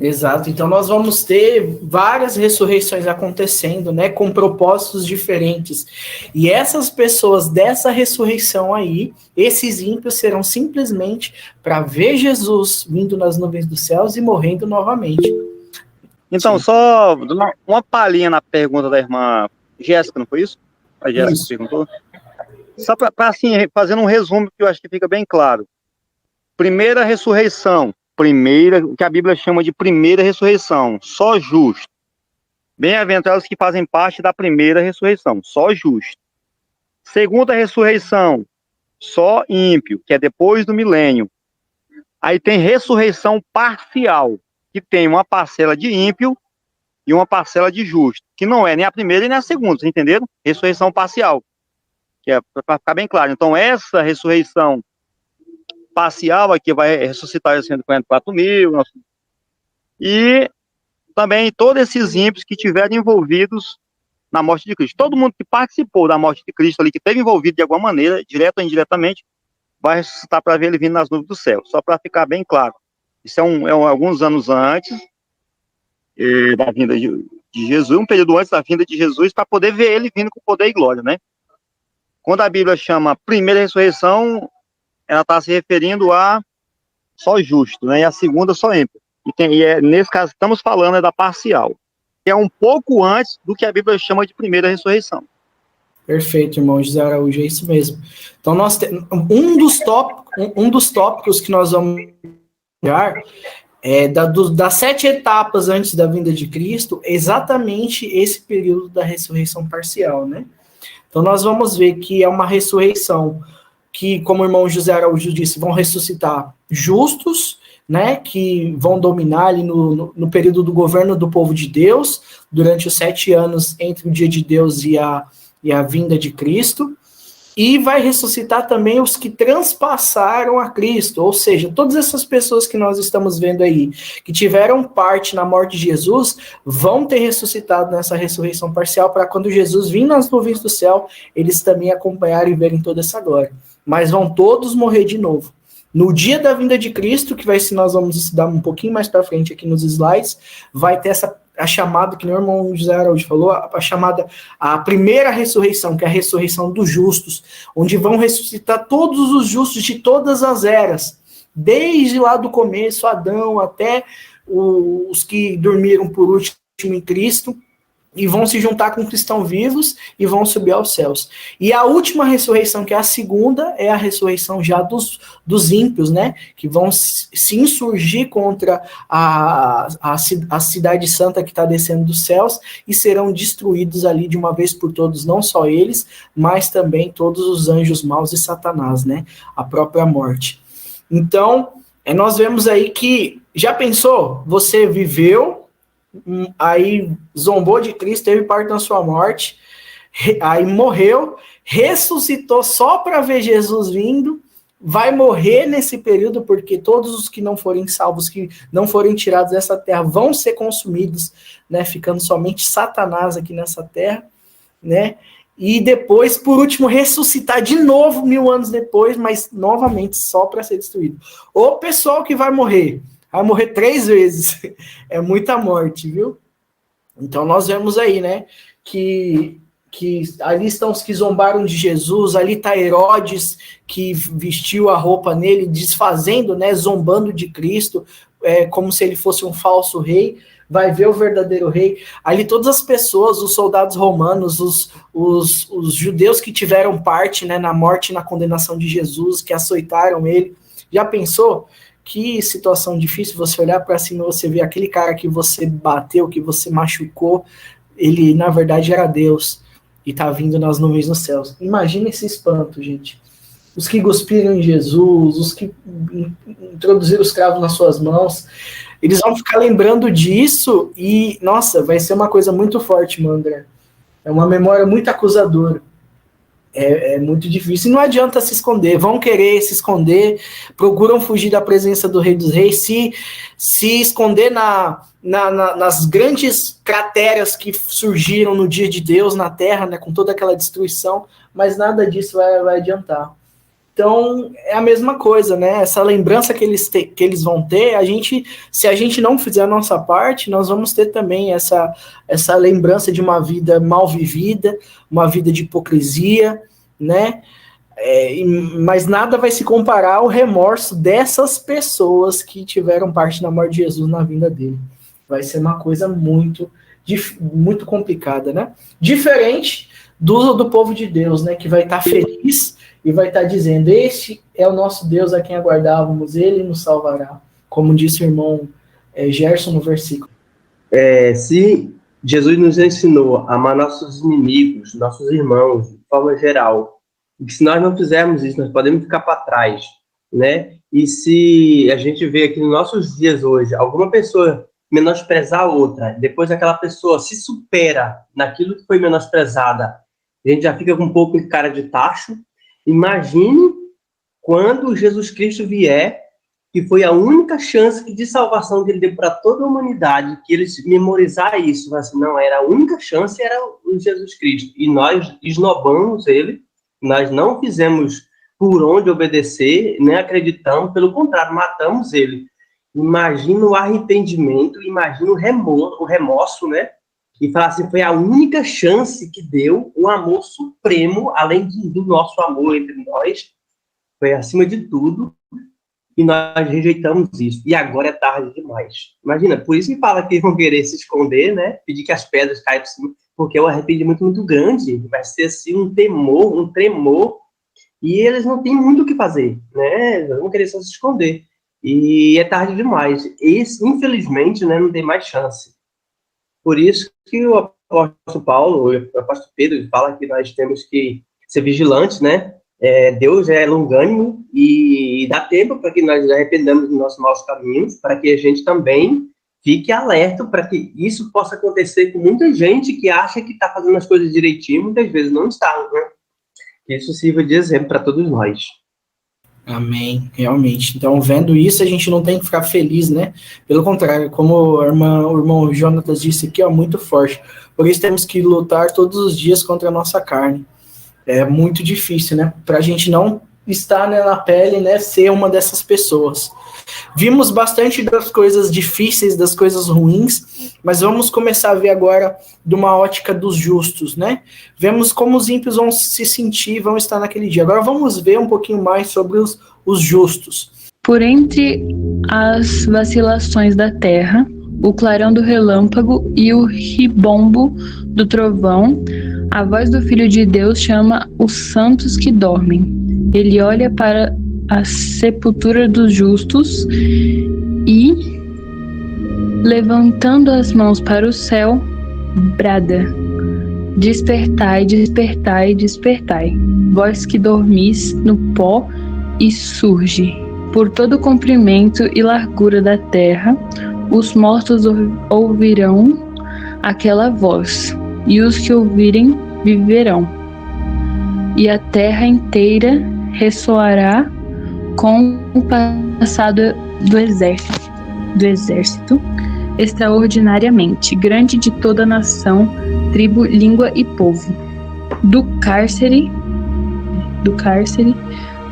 Exato, então nós vamos ter várias ressurreições acontecendo, né, com propósitos diferentes, e essas pessoas dessa ressurreição aí, esses ímpios serão simplesmente para ver Jesus vindo nas nuvens dos céus e morrendo novamente. Então, só uma palhinha na pergunta da irmã Jéssica, não foi isso? A Jéssica perguntou. Só para assim, fazendo um resumo que eu acho que fica bem claro. Primeira ressurreição, o que a Bíblia chama de primeira ressurreição, só justo. Bem-aventurados que fazem parte da primeira ressurreição, só justo. Segunda ressurreição, só ímpio, que é depois do milênio. Aí tem ressurreição parcial, que tem uma parcela de ímpio e uma parcela de justo, que não é nem a primeira e nem a segunda, vocês entenderam? Ressurreição parcial, que é para ficar bem claro. Então, essa ressurreição parcial aqui vai ressuscitar os 144 mil, e também todos esses ímpios que estiverem envolvidos na morte de Cristo. Todo mundo que participou da morte de Cristo ali, que esteve envolvido de alguma maneira, direta ou indiretamente, vai ressuscitar para ver ele vindo nas nuvens do céu, só para ficar bem claro. Isso é alguns anos antes da vinda de Jesus, um período antes da vinda de Jesus, para poder ver ele vindo com poder e glória, né? Quando a Bíblia chama primeira ressurreição, ela está se referindo a só justo, né? E a segunda só ímpio. Nesse caso, estamos falando da parcial, que é um pouco antes do que a Bíblia chama de primeira ressurreição. Perfeito, irmão José Araújo, é isso mesmo. Então, nós temos um dos tópicos que nós vamos olhar das 7 etapas antes da vinda de Cristo, exatamente esse período da ressurreição parcial, né? Então, nós vamos ver que é uma ressurreição que, como o irmão José Araújo disse, vão ressuscitar justos, né, que vão dominar ali no período do governo do povo de Deus, durante os 7 anos entre o dia de Deus e a vinda de Cristo, e vai ressuscitar também os que transpassaram a Cristo, ou seja, todas essas pessoas que nós estamos vendo aí, que tiveram parte na morte de Jesus, vão ter ressuscitado nessa ressurreição parcial, para quando Jesus vir nas nuvens do céu, eles também acompanharem e verem toda essa glória. Mas vão todos morrer de novo. No dia da vinda de Cristo, que nós vamos estudar um pouquinho mais para frente aqui nos slides, vai ter a chamada, que o irmão José Araújo falou, a primeira ressurreição, que é a ressurreição dos justos, onde vão ressuscitar todos os justos de todas as eras, desde lá do começo, Adão, até os que dormiram por último em Cristo, e vão se juntar com cristãos vivos e vão subir aos céus. E a última ressurreição, que é a segunda, é a ressurreição já dos ímpios, né? Que vão se insurgir contra a cidade santa que está descendo dos céus e serão destruídos ali de uma vez por todos, não só eles, mas também todos os anjos maus e Satanás, né? A própria morte. Então, nós vemos aí que, já pensou? Você viveu, aí zombou de Cristo, teve parte na sua morte, aí morreu, ressuscitou só para ver Jesus vindo, vai morrer nesse período, porque todos os que não forem salvos, que não forem tirados dessa terra, vão ser consumidos, né, ficando somente Satanás aqui nessa terra, né, e depois, por último, ressuscitar de novo 1000 anos depois, mas novamente só para ser destruído. O pessoal que vai morrer 3 vezes, é muita morte, viu? Então nós vemos aí, né, que ali estão os que zombaram de Jesus, ali está Herodes, que vestiu a roupa nele, desfazendo, né, zombando de Cristo, como se ele fosse um falso rei, vai ver o verdadeiro rei, ali todas as pessoas, os soldados romanos, os judeus que tiveram parte, né, na morte e na condenação de Jesus, que açoitaram ele. Já pensou? Que situação difícil, você olhar para cima e você ver aquele cara que você bateu, que você machucou, ele na verdade era Deus, e tá vindo nas nuvens nos céus. Imagina esse espanto, gente. Os que cuspiram em Jesus, os que introduziram os cravos nas suas mãos, eles vão ficar lembrando disso e, nossa, vai ser uma coisa muito forte, meu André. É uma memória muito acusadora. É muito difícil. E não adianta se esconder. Vão querer se esconder, procuram fugir da presença do Rei dos Reis, se esconder nas grandes crateras que surgiram no dia de Deus na Terra, né, com toda aquela destruição, mas nada disso vai adiantar. Então, é a mesma coisa, né? Essa lembrança que eles vão ter, se a gente não fizer a nossa parte, nós vamos ter também essa lembrança de uma vida mal vivida, uma vida de hipocrisia, né? Mas nada vai se comparar ao remorso dessas pessoas que tiveram parte da morte de Jesus na vinda dele. Vai ser uma coisa muito, muito complicada, né? Diferente do povo de Deus, né? Que vai estar feliz e vai estar dizendo, este é o nosso Deus a quem aguardávamos, ele nos salvará. Como disse o irmão Gerson no versículo. Se Jesus nos ensinou a amar nossos inimigos, nossos irmãos, de forma geral, e que se nós não fizermos isso, nós podemos ficar para trás, né? E se a gente vê aqui nos nossos dias hoje, alguma pessoa menosprezar a outra, depois aquela pessoa se supera naquilo que foi menosprezada, a gente já fica com um pouco de cara de tacho. Imagine quando Jesus Cristo vier, que foi a única chance de salvação que ele deu para toda a humanidade, que eles memorizar isso, mas não, era a única chance, era o Jesus Cristo. E nós esnobamos ele, nós não fizemos por onde obedecer, nem acreditamos, pelo contrário, matamos ele. Imagina o arrependimento, imagina o remorso, né? E falar assim, foi a única chance que deu o amor supremo, além do nosso amor entre nós, foi acima de tudo, e nós rejeitamos isso. E agora é tarde demais. Imagina, por isso que fala que eles vão querer se esconder, né? Pedir que as pedras caiam por cima, porque é um arrependimento muito grande, vai ser assim um temor, um tremor, e eles não têm muito o que fazer, né? Eles vão querer só se esconder. E é tarde demais. Esse, infelizmente, né, não tem mais chance. Por isso que o apóstolo Paulo, o apóstolo Pedro, fala que nós temos que ser vigilantes, né? Deus é longânimo e dá tempo para que nós arrependamos dos nossos maus caminhos, para que a gente também fique alerta para que isso possa acontecer com muita gente que acha que está fazendo as coisas direitinho, muitas vezes não está, né? Que isso sirva de exemplo para todos nós. Amém, realmente. Então, vendo isso, a gente não tem que ficar feliz, né? Pelo contrário, como o irmão Jonatas disse aqui, ó, muito forte. Por isso temos que lutar todos os dias contra a nossa carne. É muito difícil, né? Para a gente não estar, né, na pele, né? Ser uma dessas pessoas. Vimos bastante das coisas difíceis, das coisas ruins, mas vamos começar a ver agora de uma ótica dos justos, né? Vemos como os ímpios vão se sentir, vão estar naquele dia. Agora vamos ver um pouquinho mais sobre os justos. Por entre as vacilações da terra, o clarão do relâmpago e o ribombo do trovão, a voz do Filho de Deus chama os santos que dormem. Ele olha para a sepultura dos justos e, levantando as mãos para o céu, brada: despertai, despertai, despertai, vós que dormis no pó, e surge. Por todo o comprimento e largura da terra, os mortos ouvirão aquela voz, e os que ouvirem viverão. E a terra inteira ressoará com o passado do exército, extraordinariamente grande de toda nação, tribo, língua e povo. Do cárcere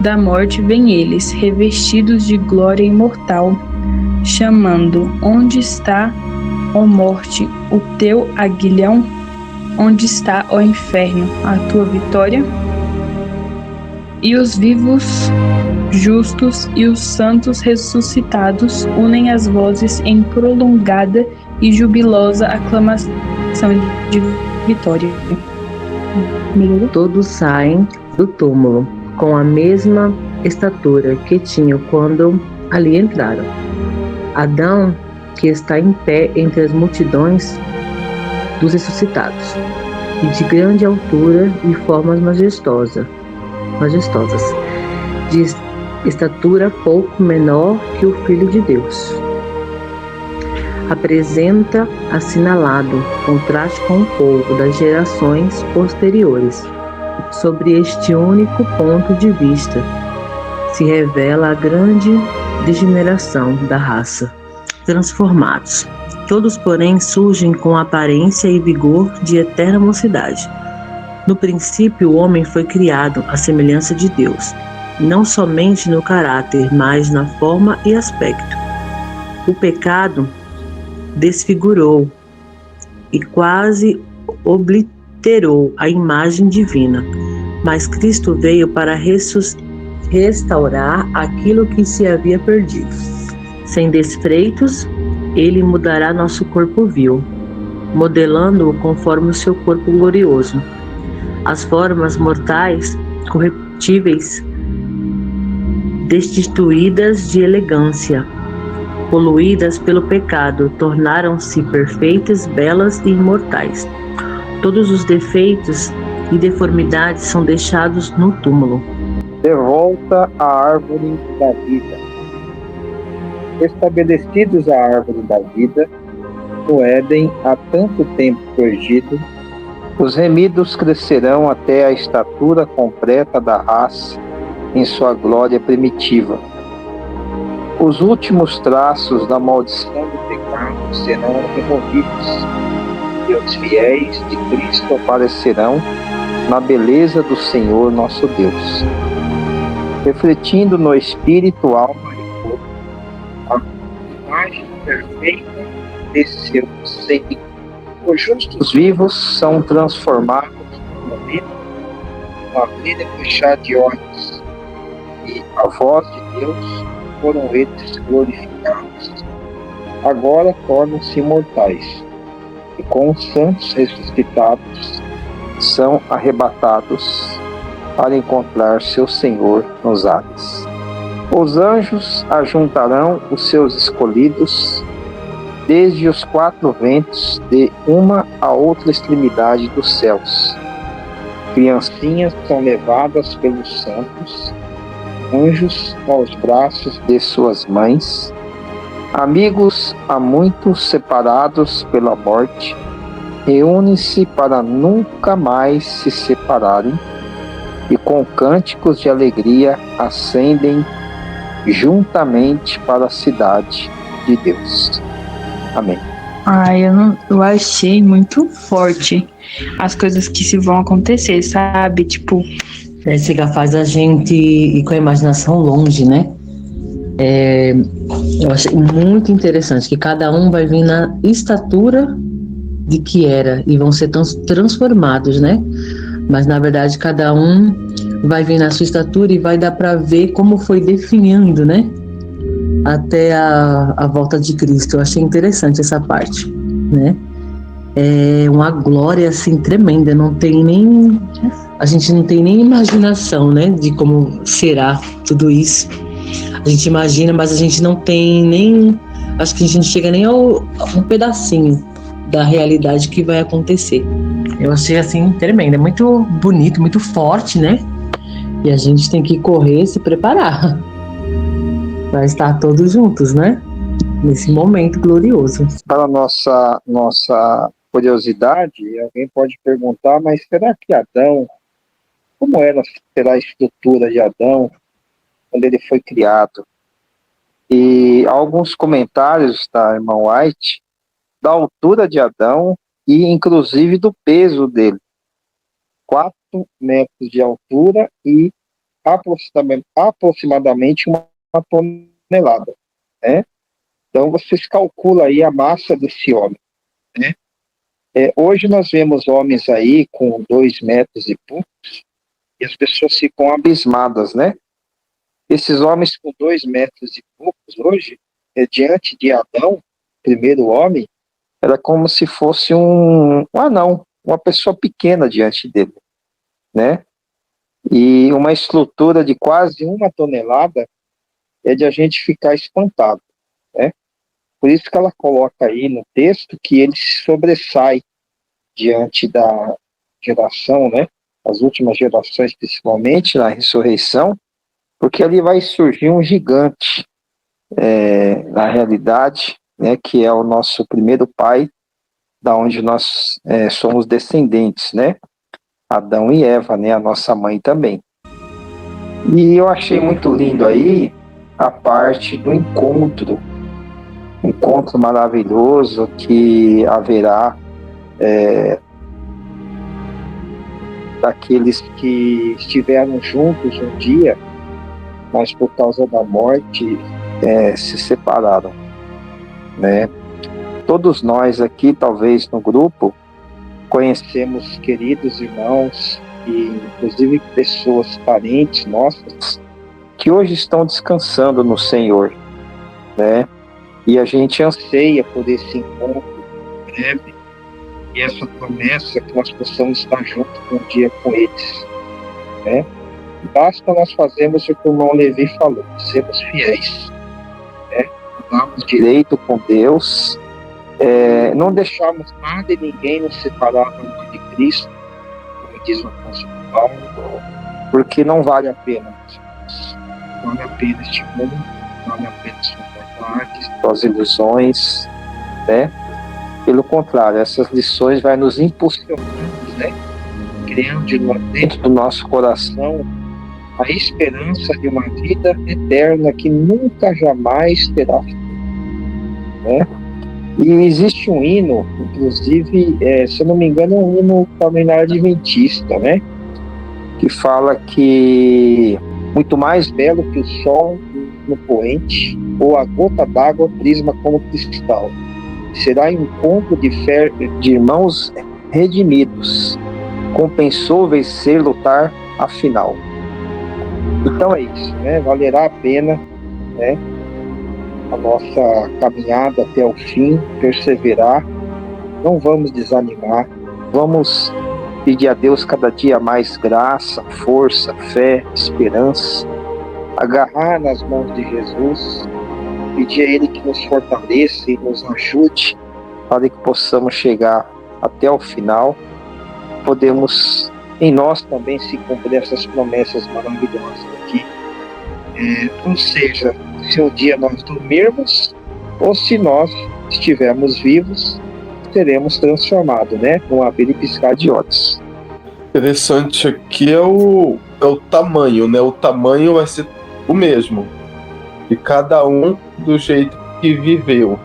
da morte vêm eles, revestidos de glória imortal, chamando: onde está, ó morte, o teu aguilhão? Onde está, ó inferno, a tua vitória? E os vivos justos e os santos ressuscitados unem as vozes em prolongada e jubilosa aclamação de vitória. Todos saem do túmulo com a mesma estatura que tinham quando ali entraram. Adão, que está em pé entre as multidões dos ressuscitados, e de grande altura e formas majestosas, de estatura pouco menor que o Filho de Deus. apresenta assinalado contraste com o povo das gerações posteriores. Sobre este único ponto de vista se revela a grande degeneração da raça. Transformados. Todos, porém, surgem com aparência e vigor de eterna mocidade. No princípio, o homem foi criado à semelhança de Deus, não somente no caráter, mas na forma e aspecto. O pecado desfigurou e quase obliterou a imagem divina, mas Cristo veio para restaurar aquilo que se havia perdido. Sem desfreitos, ele mudará nosso corpo vil, modelando-o conforme o seu corpo glorioso. As formas mortais, corruptíveis, destituídas de elegância, poluídas pelo pecado, tornaram-se perfeitas, belas e imortais. Todos os defeitos e deformidades são deixados no túmulo. De volta à árvore da vida. Estabelecidos à árvore da vida, no Éden, há tanto tempo perdido, os remidos crescerão até a estatura completa da raça em sua glória primitiva. Os últimos traços da maldição do pecado serão removidos e os fiéis de Cristo aparecerão na beleza do Senhor nosso Deus, refletindo no espírito, alma e corpo a imagem perfeita de seu Senhor. Os justos vivos são transformados no momento, no abrir e fechar de olhos, e a voz de Deus foram eles glorificados. Agora tornam-se imortais, e com os santos ressuscitados são arrebatados para encontrar seu Senhor nos ares. Os anjos ajuntarão os seus escolhidos desde os quatro ventos, de uma a outra extremidade dos céus. Criancinhas são levadas pelos santos, anjos aos braços de suas mães, amigos há muito separados pela morte, reúnem-se para nunca mais se separarem, e com cânticos de alegria ascendem juntamente para a cidade de Deus. Amém. Eu achei muito forte as coisas que se vão acontecer, sabe? Tipo, Chega, faz a gente ir com a imaginação longe, né? Eu achei muito interessante que cada um vai vir na estatura de que era e vão ser transformados, né? Mas na verdade cada um vai vir na sua estatura e vai dar para ver como foi definhando, né? Até a volta de Cristo. Eu achei interessante essa parte, né? É uma glória assim tremenda, a gente não tem nem imaginação, né, de como será tudo isso. A gente imagina, mas a gente não tem nem, acho que a gente não chega nem a um pedacinho da realidade que vai acontecer. Eu achei assim tremendo, é muito bonito, muito forte, né? E a gente tem que correr e se preparar para estar todos juntos, né? Nesse momento glorioso. Para nossa curiosidade, alguém pode perguntar, mas será que Adão, como será a estrutura de Adão quando ele foi criado? E alguns comentários da irmã White, da altura de Adão e inclusive do peso dele. 4 metros de altura e aproximadamente uma tonelada, né? Então vocês calculam aí a massa desse homem, né? Hoje nós vemos homens aí com 2 metros e poucos e as pessoas ficam abismadas, né? Esses homens com 2 metros e poucos hoje, diante de Adão, primeiro homem, era como se fosse um anão, uma pessoa pequena diante dele, né? E uma estrutura de quase 1 tonelada é de a gente ficar espantado, né? Por isso que ela coloca aí no texto que ele se sobressai diante da geração, né? As últimas gerações, principalmente na ressurreição, porque ali vai surgir um gigante, na realidade, né, que é o nosso primeiro pai, da onde nós somos descendentes, né? Adão e Eva, né, a nossa mãe também. E eu achei muito lindo aí a parte do encontro maravilhoso que haverá daqueles que estiveram juntos um dia, mas por causa da morte se separaram, né? Todos nós aqui, talvez no grupo, conhecemos queridos irmãos e inclusive pessoas parentes nossas que hoje estão descansando no Senhor, né? E a gente anseia por esse encontro breve e essa promessa que nós possamos estar juntos um dia com eles, né? Basta nós fazermos o que o irmão Levi falou, sermos fiéis, né? Andarmos direito com Deus, não deixarmos nada e ninguém nos separar do amor de Cristo, como diz o apóstolo Paulo, porque não vale a pena, vale a pena este mundo, vale a pena as vontades, as ilusões, né? Pelo contrário, essas lições vai nos impulsionando, né? Criando dentro do nosso coração a esperança de uma vida eterna que nunca jamais terá fim, né? E existe um hino, inclusive, se eu não me engano, é um hino familiar adventista, né? Que fala que muito mais belo que o sol no poente, ou a gota d'água prisma como cristal, será encontro de fé de irmãos redimidos, compensou vencer, lutar afinal. Então é isso, né? Valerá a pena, né, a nossa caminhada até o fim, perseverar, não vamos desanimar, vamos pedir a Deus cada dia mais graça, força, fé, esperança, agarrar nas mãos de Jesus, pedir a Ele que nos fortaleça e nos ajude para que possamos chegar até o final, podemos em nós também se cumprir essas promessas maravilhosas aqui. Ou seja, se um dia nós dormirmos, ou se nós estivermos vivos, seremos transformados, né? Num abrir e piscar de olhos. Interessante aqui é o tamanho, né? O tamanho vai ser o mesmo, de cada um do jeito que viveu.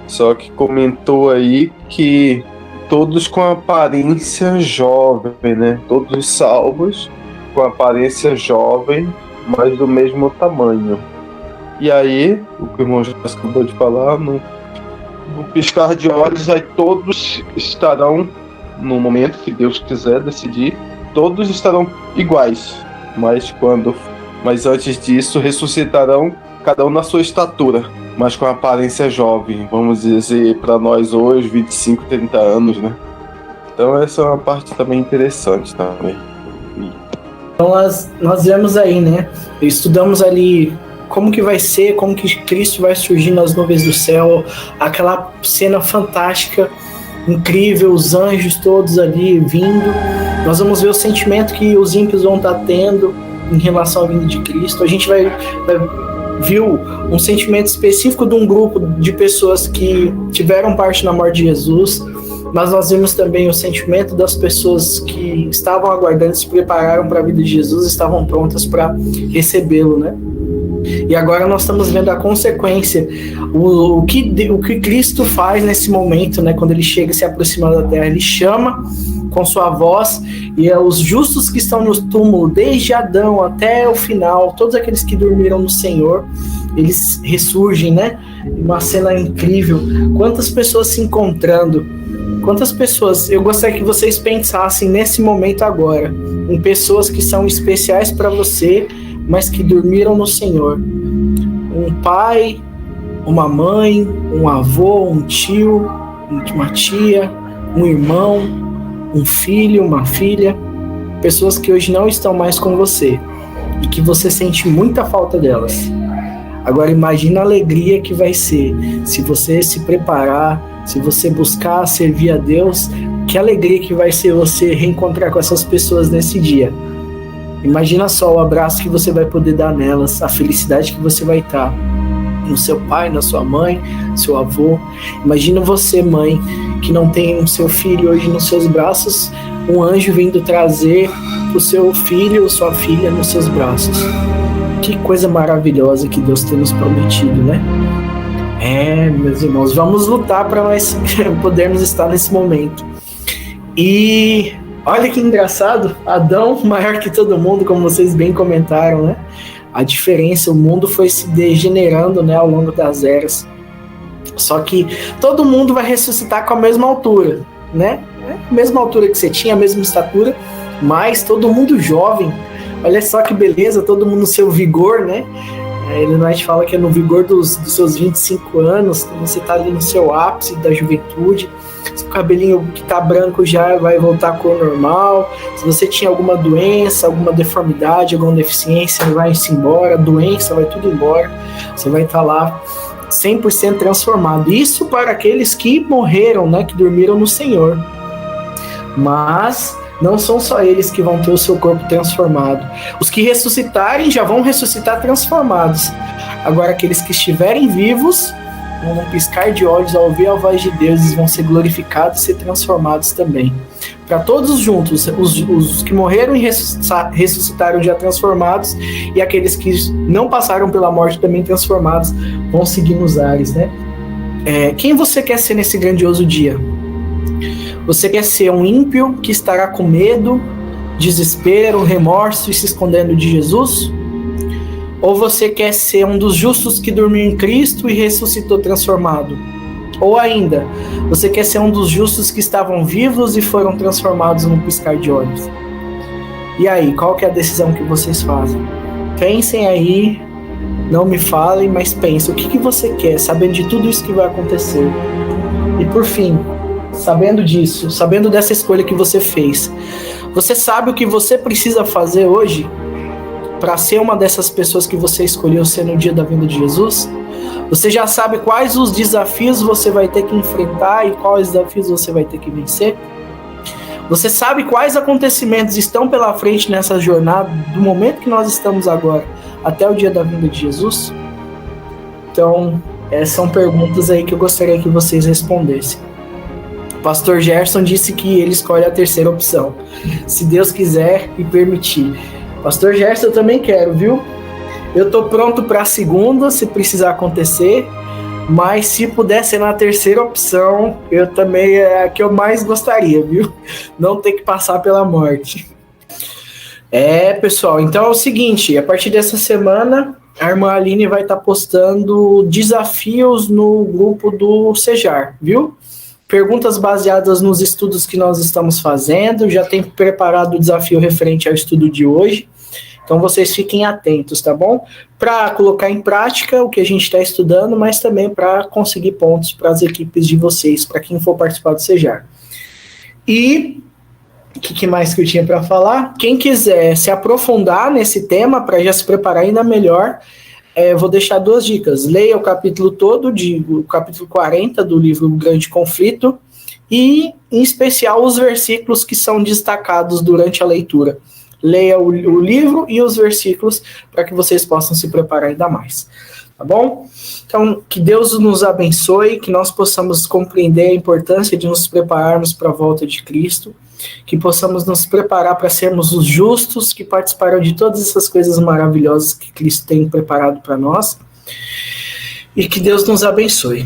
Só que comentou aí que todos com aparência jovem, né? Todos salvos com aparência jovem, mas do mesmo tamanho. E aí, o que o irmão já acabou de falar, no piscar de olhos, aí todos estarão, no momento que Deus quiser decidir, todos estarão iguais. Mas antes disso, ressuscitarão cada um na sua estatura, mas com aparência jovem, vamos dizer, para nós hoje, 25, 30 anos, né? Então essa é uma parte também interessante também. Então nós vemos aí, né? Estudamos ali como que vai ser, como que Cristo vai surgir nas nuvens do céu, aquela cena fantástica, incrível, os anjos todos ali vindo. Nós vamos ver o sentimento que os ímpios vão estar tendo em relação à vinda de Cristo. A gente viu um sentimento específico de um grupo de pessoas que tiveram parte na morte de Jesus, mas nós vimos também o sentimento das pessoas que estavam aguardando, se prepararam para a vida de Jesus, estavam prontas para recebê-lo, né? E agora nós estamos vendo a consequência, o que Cristo faz nesse momento, né? Quando ele chega, se aproxima da terra, ele chama com sua voz, e os justos que estão no túmulo, desde Adão até o final, todos aqueles que dormiram no Senhor, eles ressurgem, né? Uma cena incrível. Quantas pessoas se encontrando, quantas pessoas, eu gostaria que vocês pensassem nesse momento agora, em pessoas que são especiais para você, mas que dormiram no Senhor. Um pai, uma mãe, um avô, um tio, uma tia, um irmão, um filho, uma filha, pessoas que hoje não estão mais com você e que você sente muita falta delas. Agora imagina a alegria que vai ser se você se preparar, se você buscar servir a Deus, que alegria que vai ser você reencontrar com essas pessoas nesse dia. Imagina só o abraço que você vai poder dar nelas, a felicidade que você vai estar no seu pai, na sua mãe, seu avô. Imagina você, mãe, que não tem o seu filho hoje nos seus braços, um anjo vindo trazer o seu filho ou sua filha nos seus braços. Que coisa maravilhosa que Deus tem nos prometido, né? Meus irmãos, vamos lutar para nós podermos estar nesse momento. E olha que engraçado, Adão maior que todo mundo, como vocês bem comentaram, né? A diferença, o mundo foi se degenerando, né, ao longo das eras. Só que todo mundo vai ressuscitar com a mesma altura, né? A mesma altura que você tinha, a mesma estatura, mas todo mundo jovem. Olha só que beleza, todo mundo no seu vigor, né? Ele não te fala que é no vigor dos seus 25 anos, quando você está ali no seu ápice da juventude. Se o cabelinho que tá branco já vai voltar à cor normal. Se você tinha alguma doença, alguma deformidade, alguma deficiência, vai-se embora. Doença, vai tudo embora. Você vai estar lá 100% transformado. Isso para aqueles que morreram, né, que dormiram no Senhor. Mas não são só eles que vão ter o seu corpo transformado. Os que ressuscitarem já vão ressuscitar transformados. Agora, aqueles que estiverem vivos, num piscar de olhos, ao ouvir a voz de Deus, eles vão ser glorificados e ser transformados também. Para todos juntos, os que morreram e ressuscitaram já transformados, e aqueles que não passaram pela morte também transformados, vão seguir nos ares, né? Quem você quer ser nesse grandioso dia? Você quer ser um ímpio que estará com medo, desespero, remorso e se escondendo de Jesus? Ou você quer ser um dos justos que dormiu em Cristo e ressuscitou transformado? Ou ainda, você quer ser um dos justos que estavam vivos e foram transformados num piscar de olhos? E aí, qual que é a decisão que vocês fazem? Pensem aí, não me falem, mas pensem, o que você quer, sabendo de tudo isso que vai acontecer? E por fim, sabendo disso, sabendo dessa escolha que você fez, você sabe o que você precisa fazer hoje para ser uma dessas pessoas que você escolheu ser no dia da vinda de Jesus? Você já sabe quais os desafios você vai ter que enfrentar e quais desafios você vai ter que vencer? Você sabe quais acontecimentos estão pela frente nessa jornada, do momento que nós estamos agora até o dia da vinda de Jesus? Então, essas são perguntas aí que eu gostaria que vocês respondessem. O pastor Gerson disse que ele escolhe a terceira opção, se Deus quiser e permitir. Pastor Gerson, eu também quero, viu? Eu tô pronto para a segunda, se precisar acontecer, mas se puder ser na terceira opção, eu também é a que eu mais gostaria, viu? Não ter que passar pela morte. Pessoal, então é o seguinte, a partir dessa semana, a irmã Aline vai estar postando desafios no grupo do Sejar, viu? Perguntas baseadas nos estudos que nós estamos fazendo, já tem preparado o desafio referente ao estudo de hoje, então vocês fiquem atentos, tá bom? Para colocar em prática o que a gente está estudando, mas também para conseguir pontos para as equipes de vocês, para quem for participar do Sejar. E o que mais que eu tinha para falar? Quem quiser se aprofundar nesse tema, para já se preparar ainda melhor, vou deixar 2 dicas. Leia o capítulo todo, o capítulo 40 do livro Grande Conflito, e, em especial, os versículos que são destacados durante a leitura. Leia o livro e os versículos para que vocês possam se preparar ainda mais. Tá bom? Então, que Deus nos abençoe, que nós possamos compreender a importância de nos prepararmos para a volta de Cristo, que possamos nos preparar para sermos os justos que participaram de todas essas coisas maravilhosas que Cristo tem preparado para nós, e que Deus nos abençoe.